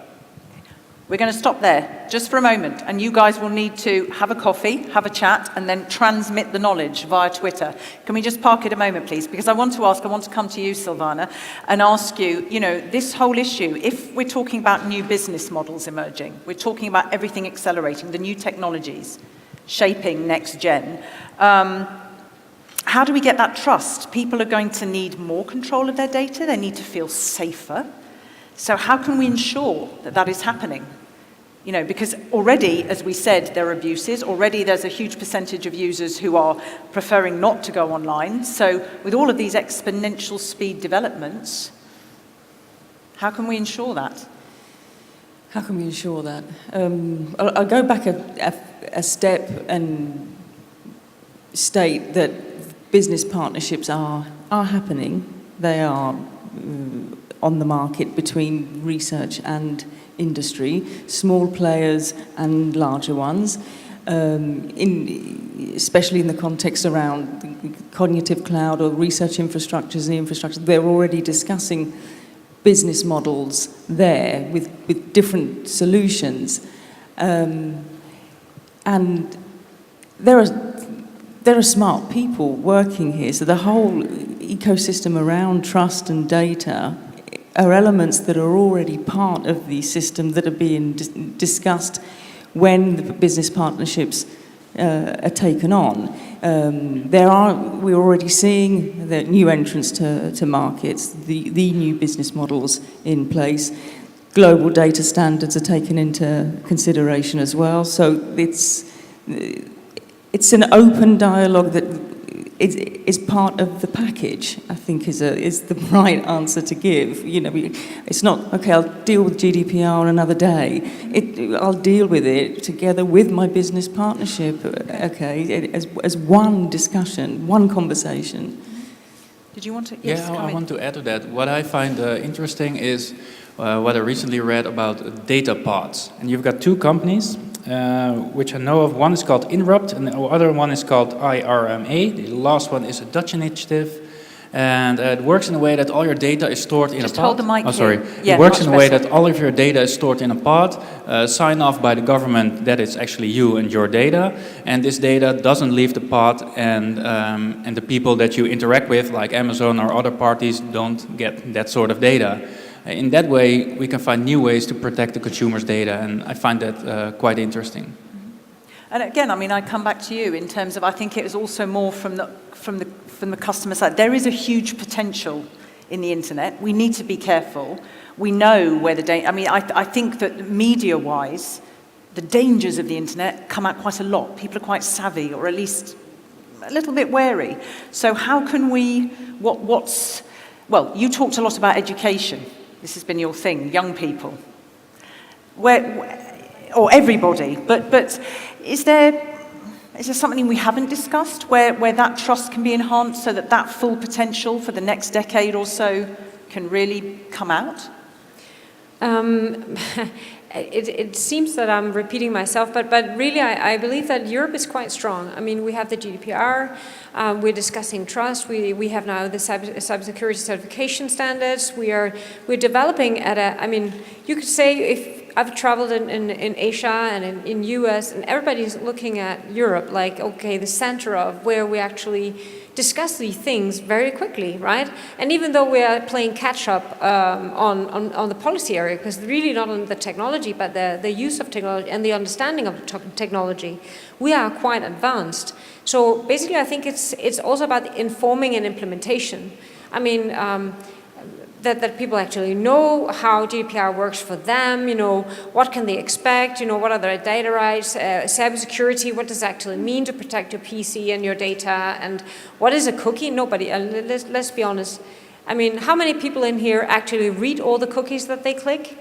Speaker 1: We're going to stop there just for a moment, and you guys will need to have a coffee, have a chat, and then transmit the knowledge via Twitter. Can we just park it a moment, please? Because I want to come to you, Silvana, and ask you, this whole issue, if we're talking about new business models emerging, we're talking about everything accelerating, the new technologies, shaping next gen, how do we get that trust? People are going to need more control of their data. They need to feel safer. So how can we ensure that that is happening? Because already, as we said, there are abuses. Already there's a huge percentage of users who are preferring not to go online. So with all of these exponential speed developments, how can we ensure that?
Speaker 5: How can we ensure that? I'll go back a step and state that business partnerships are happening. They are on the market between research and industry, small players and larger ones, especially in the context around cognitive cloud or research infrastructures and the infrastructure. They're already discussing business models there with different solutions. And there are smart people working here, so the whole ecosystem around trust and data are elements that are already part of the system that are being discussed when the business partnerships are taken on. We're already seeing the new entrants to markets, the new business models in place. Global data standards are taken into consideration as well. So it's an open dialogue that is part of the package, I think is the right answer to give. It's not, okay, I'll deal with GDPR another day. I'll deal with it together with my business partnership, okay, as one discussion, one conversation.
Speaker 1: Did you want to? Yes,
Speaker 6: I want to add to that. What I find interesting is what I recently read about data pods. And you've got two companies, which I know of. One is called Inrupt, and the other one is called IRMA. The last one is a Dutch initiative. And it works in a way that all your data is stored in a pod.
Speaker 1: Just hold the mic here.
Speaker 6: It works in a way that all of your data is stored in a pod, signed off by the government that it's actually you and your data. And this data doesn't leave the pod, and the people that you interact with, like Amazon or other parties, don't get that sort of data. In that way, we can find new ways to protect the consumer's data, and I find that quite interesting.
Speaker 1: And again, I come back to you in terms of, I think it is also more from the customer side. There is a huge potential in the internet. We need to be careful. We know where the data. I think that media-wise, the dangers of the internet come out quite a lot. People are quite savvy, or at least a little bit wary. So how can we? Well, you talked a lot about education. This has been your thing, young people. Or everybody, but is there something we haven't discussed where that trust can be enhanced so that full potential for the next decade or so can really come out?
Speaker 3: It seems that I'm repeating myself, but really I believe that Europe is quite strong. We have the GDPR, we're discussing trust, we have now the cybersecurity certification standards, we're developing you could say, if I've traveled in Asia and in US, and everybody's looking at Europe like, okay, the center of where we actually discuss these things very quickly, right? And even though we are playing catch up on the policy area, because really not on the technology, but the use of technology and the understanding of technology, we are quite advanced. So basically, I think it's also about informing and implementation. That people actually know how GDPR works for them, what can they expect, what are their data rights, cybersecurity, what does it actually mean to protect your PC and your data, and what is a cookie? Nobody, let's be honest. How many people in here actually read all the cookies that they click?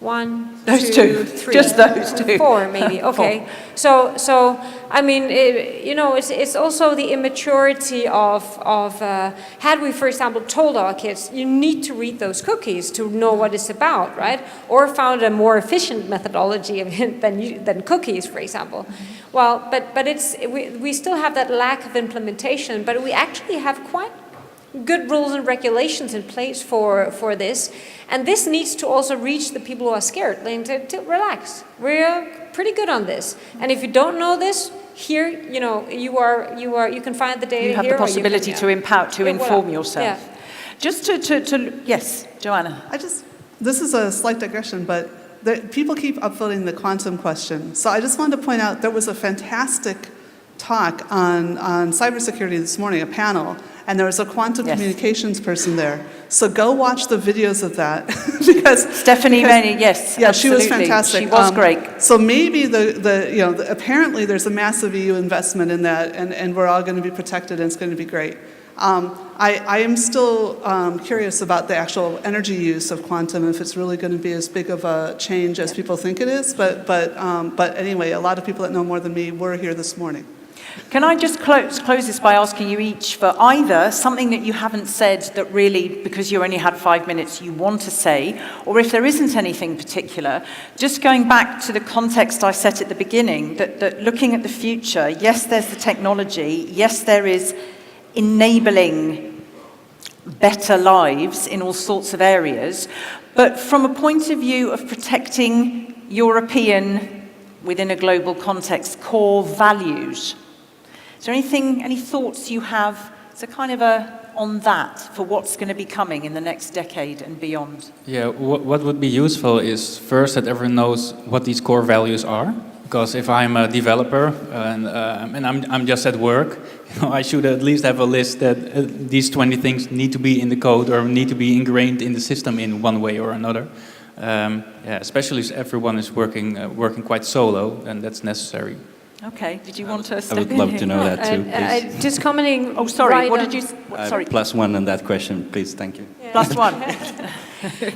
Speaker 3: One,
Speaker 1: those
Speaker 3: two,
Speaker 1: two.
Speaker 3: three.
Speaker 1: Just those two.
Speaker 3: Four, maybe. Okay. So it's also the immaturity of had we, for example, told our kids, you need to read those cookies to know what it's about, right? Or found a more efficient methodology than cookies, for example. Well, but we still have that lack of implementation, but we actually have good rules and regulations in place for this. And this needs to also reach the people who are scared, like, to relax. We're pretty good on this. And if you don't know this, here, you know, you can find the data.
Speaker 1: You have
Speaker 3: here,
Speaker 1: the possibility to empower, to inform
Speaker 3: voilà.
Speaker 1: yourself.
Speaker 3: Yeah.
Speaker 1: Just yes, Joanna.
Speaker 4: This is a slight digression, but people keep upvoting the quantum question. So I just wanted to point out there was a fantastic talk on cybersecurity this morning, a panel, and there was a quantum communications person there. So go watch the videos of that because
Speaker 1: Stephanie Rennie, yes,
Speaker 4: yeah,
Speaker 1: absolutely.
Speaker 4: she was fantastic.
Speaker 1: She was great.
Speaker 4: So maybe apparently there's a massive EU investment in that, and we're all going to be protected, and it's going to be great. I am still curious about the actual energy use of quantum, if it's really going to be as big of a change as people think it is. But anyway, a lot of people that know more than me were here this morning.
Speaker 1: Can I just close this by asking you each for either something that you haven't said that really, because you only had 5 minutes, you want to say, or if there isn't anything particular, just going back to the context I set at the beginning, that looking at the future, yes, there's the technology, yes, there is enabling better lives in all sorts of areas, but from a point of view of protecting European, within a global context, core values. Is there any thoughts you have, so kind of on that, for what's going to be coming in the next decade and beyond?
Speaker 6: Yeah, what would be useful is first that everyone knows what these core values are. Because if I'm a developer and I'm just at work, you know, I should at least have a list that these 20 things need to be in the code or need to be ingrained in the system in one way or another. Especially if everyone is working quite solo, and that's necessary.
Speaker 1: Okay, did you want to step
Speaker 7: I would
Speaker 1: in
Speaker 7: love
Speaker 1: here?
Speaker 7: to know that too, please.
Speaker 3: Just commenting.
Speaker 1: Oh, sorry,
Speaker 3: right
Speaker 1: what
Speaker 3: on-
Speaker 1: did you... Sorry.
Speaker 7: +1 on that question, please, thank you.
Speaker 1: +1.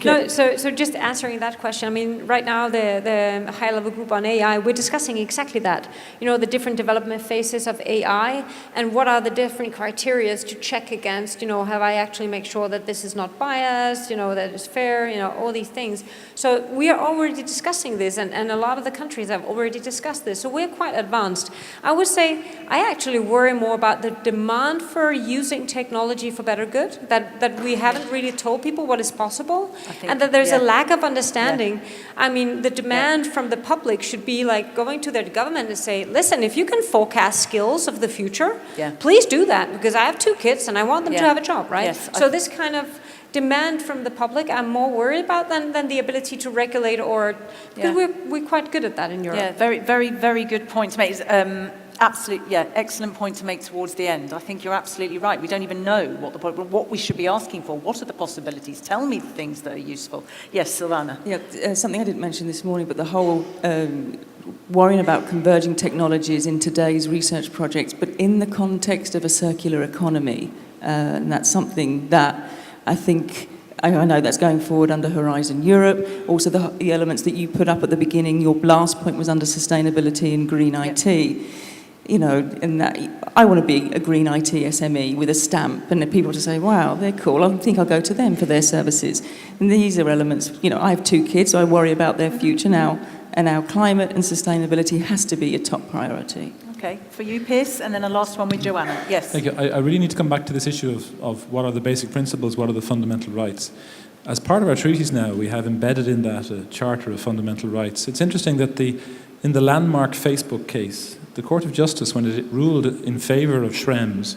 Speaker 3: No, so just answering that question, I mean, right now the high-level group on AI, we're discussing exactly that. You know, the different development phases of AI and what are the different criteria to check against, you know, have I actually make sure that this is not biased, you know, that it's fair, you know, all these things. So we are already discussing this, and a lot of the countries have already discussed this, so we're quite advanced. I would say I actually worry more about the demand for using technology for better good, that we haven't really told people what is possible. And that there's a lack of understanding. I mean, the demand from the public should be like going to their government and say, listen, if you can forecast skills of the future, please do that, because I have 2 kids and I want them to have a job, right?
Speaker 1: Yes.
Speaker 3: So this kind of demand from the public I'm more worried about than the ability to regulate, or because we're quite good at that in Europe.
Speaker 1: Yeah, very, very, very good point to make. Absolutely, excellent point to make towards the end. I think you're absolutely right. We don't even know what we should be asking for. What are the possibilities? Tell me the things that are useful. Yes, Silvana.
Speaker 5: Yeah, something I didn't mention this morning, but the whole worrying about converging technologies in today's research projects, but in the context of a circular economy, and that's something that I think, I know that's going forward under Horizon Europe. Also the elements that you put up at the beginning, your last point was under sustainability and green IT. You know, and that I want to be a green IT SME with a stamp, and people to say, wow, they're cool, I think I'll go to them for their services. And these are elements, you know, I have 2 kids, so I worry about their future now, and our climate and sustainability has to be a top priority.
Speaker 1: Okay, for you, Piers, and then a last one with Joanna. Yes.
Speaker 2: Thank you. I really need to come back to this issue of what are the basic principles, what are the fundamental rights. As part of our treaties now, we have embedded in that a Charter of Fundamental Rights. It's interesting that in the landmark Facebook case, the Court of Justice, when it ruled in favour of Schrems,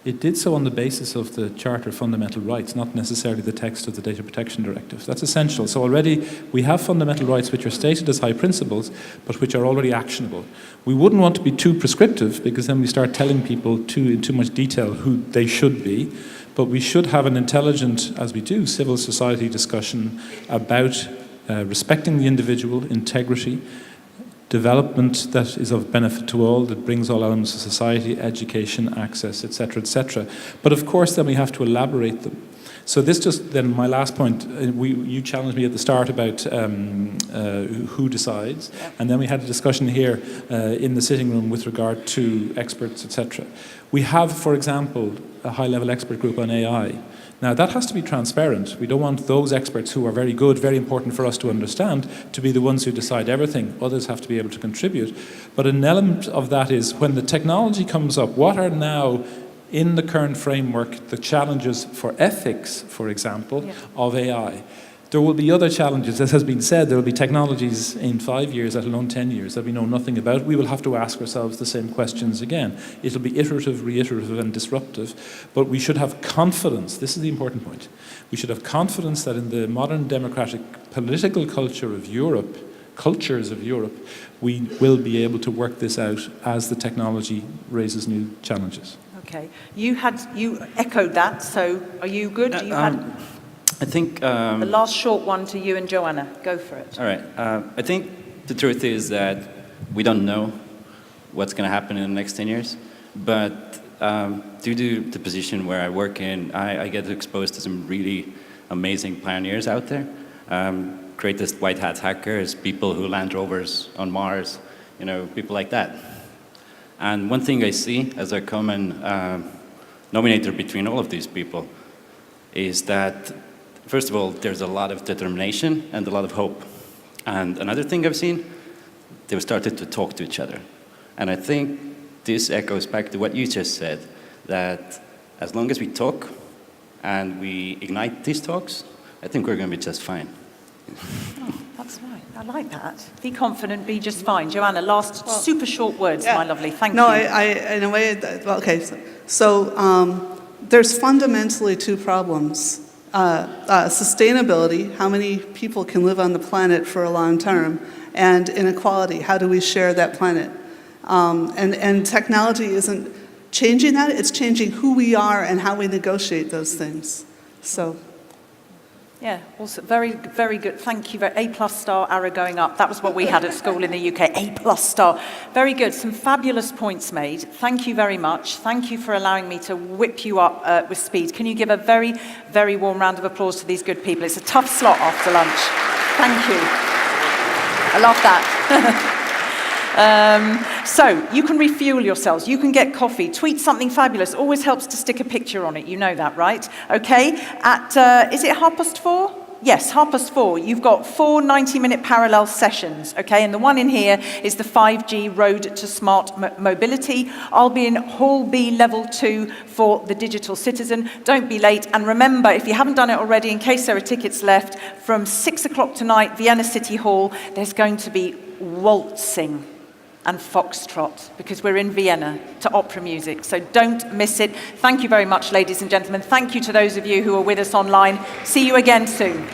Speaker 2: it did so on the basis of the Charter of Fundamental Rights, not necessarily the text of the Data Protection Directive. That's essential. So already we have fundamental rights which are stated as high principles, but which are already actionable. We wouldn't want to be too prescriptive, because then we start telling people in too much detail who they should be. But we should have an intelligent, as we do, civil society discussion about respecting the individual, integrity, development that is of benefit to all, that brings all elements of society, education, access, etc., etc. But of course, then we have to elaborate them. So this just, then my last point, you challenged me at the start about who decides, and then we had a discussion here in the sitting room with regard to experts, etc. We have, for example, a high-level expert group on AI. Now, that has to be transparent. We don't want those experts who are very good, very important for us to understand, to be the ones who decide everything. Others have to be able to contribute. But an element of that is when the technology comes up, what are now in the current framework the challenges for ethics, for example, of AI. There will be other challenges. As has been said, there will be technologies in 5 years, let alone 10 years, that we know nothing about. We will have to ask ourselves the same questions again. It'll be iterative, reiterative, and disruptive. But we should have confidence. This is the important point. We should have confidence that in the modern democratic political cultures of Europe, we will be able to work this out as the technology raises new challenges.
Speaker 1: Okay. You echoed that, so are you good?
Speaker 7: I think...
Speaker 1: the last short one to you and Joanna. Go for it.
Speaker 7: All right. I think the truth is that we don't know what's going to happen in the next 10 years. But due to the position where I work in, I get exposed to some really amazing pioneers out there. Greatest white hat hackers, people who land rovers on Mars, people like that. And one thing I see as a common nominator between all of these people is that, first of all, there's a lot of determination and a lot of hope. And another thing I've seen, they've started to talk to each other. And I think this echoes back to what you just said, that as long as we talk and we ignite these talks, I think we're going to be just fine.
Speaker 1: Oh, that's right. I like that. Be confident, be just fine. Joanna, last super short words, my lovely. Thank you.
Speaker 4: No, in a way, okay. So there's fundamentally two problems. Sustainability, how many people can live on the planet for a long term, and inequality, how do we share that planet? And technology isn't changing that, it's changing who we are and how we negotiate those things. So.
Speaker 1: Yeah, also very, very good. Thank you. A+ star, arrow going up. That was what we had at school in the UK. A+ star. Very good. Some fabulous points made. Thank you very much. Thank you for allowing me to whip you up with speed. Can you give a very, very warm round of applause to these good people? It's a tough slot after lunch. Thank you. I love that. So you can refuel yourselves, you can get coffee, tweet something fabulous, always helps to stick a picture on it, you know that, right? Okay, is it 4:30? Yes, 4:30. You've got 4 90-minute parallel sessions, okay? And the one in here is the 5G Road to Smart Mobility. I'll be in Hall B Level 2 for the Digital Citizen. Don't be late. And remember, if you haven't done it already, in case there are tickets left, from 6 o'clock tonight, Vienna City Hall, there's going to be waltzing and foxtrot, because we're in Vienna to opera music, so don't miss it. Thank you very much, ladies and gentlemen. Thank you to those of you who are with us online. See you again soon.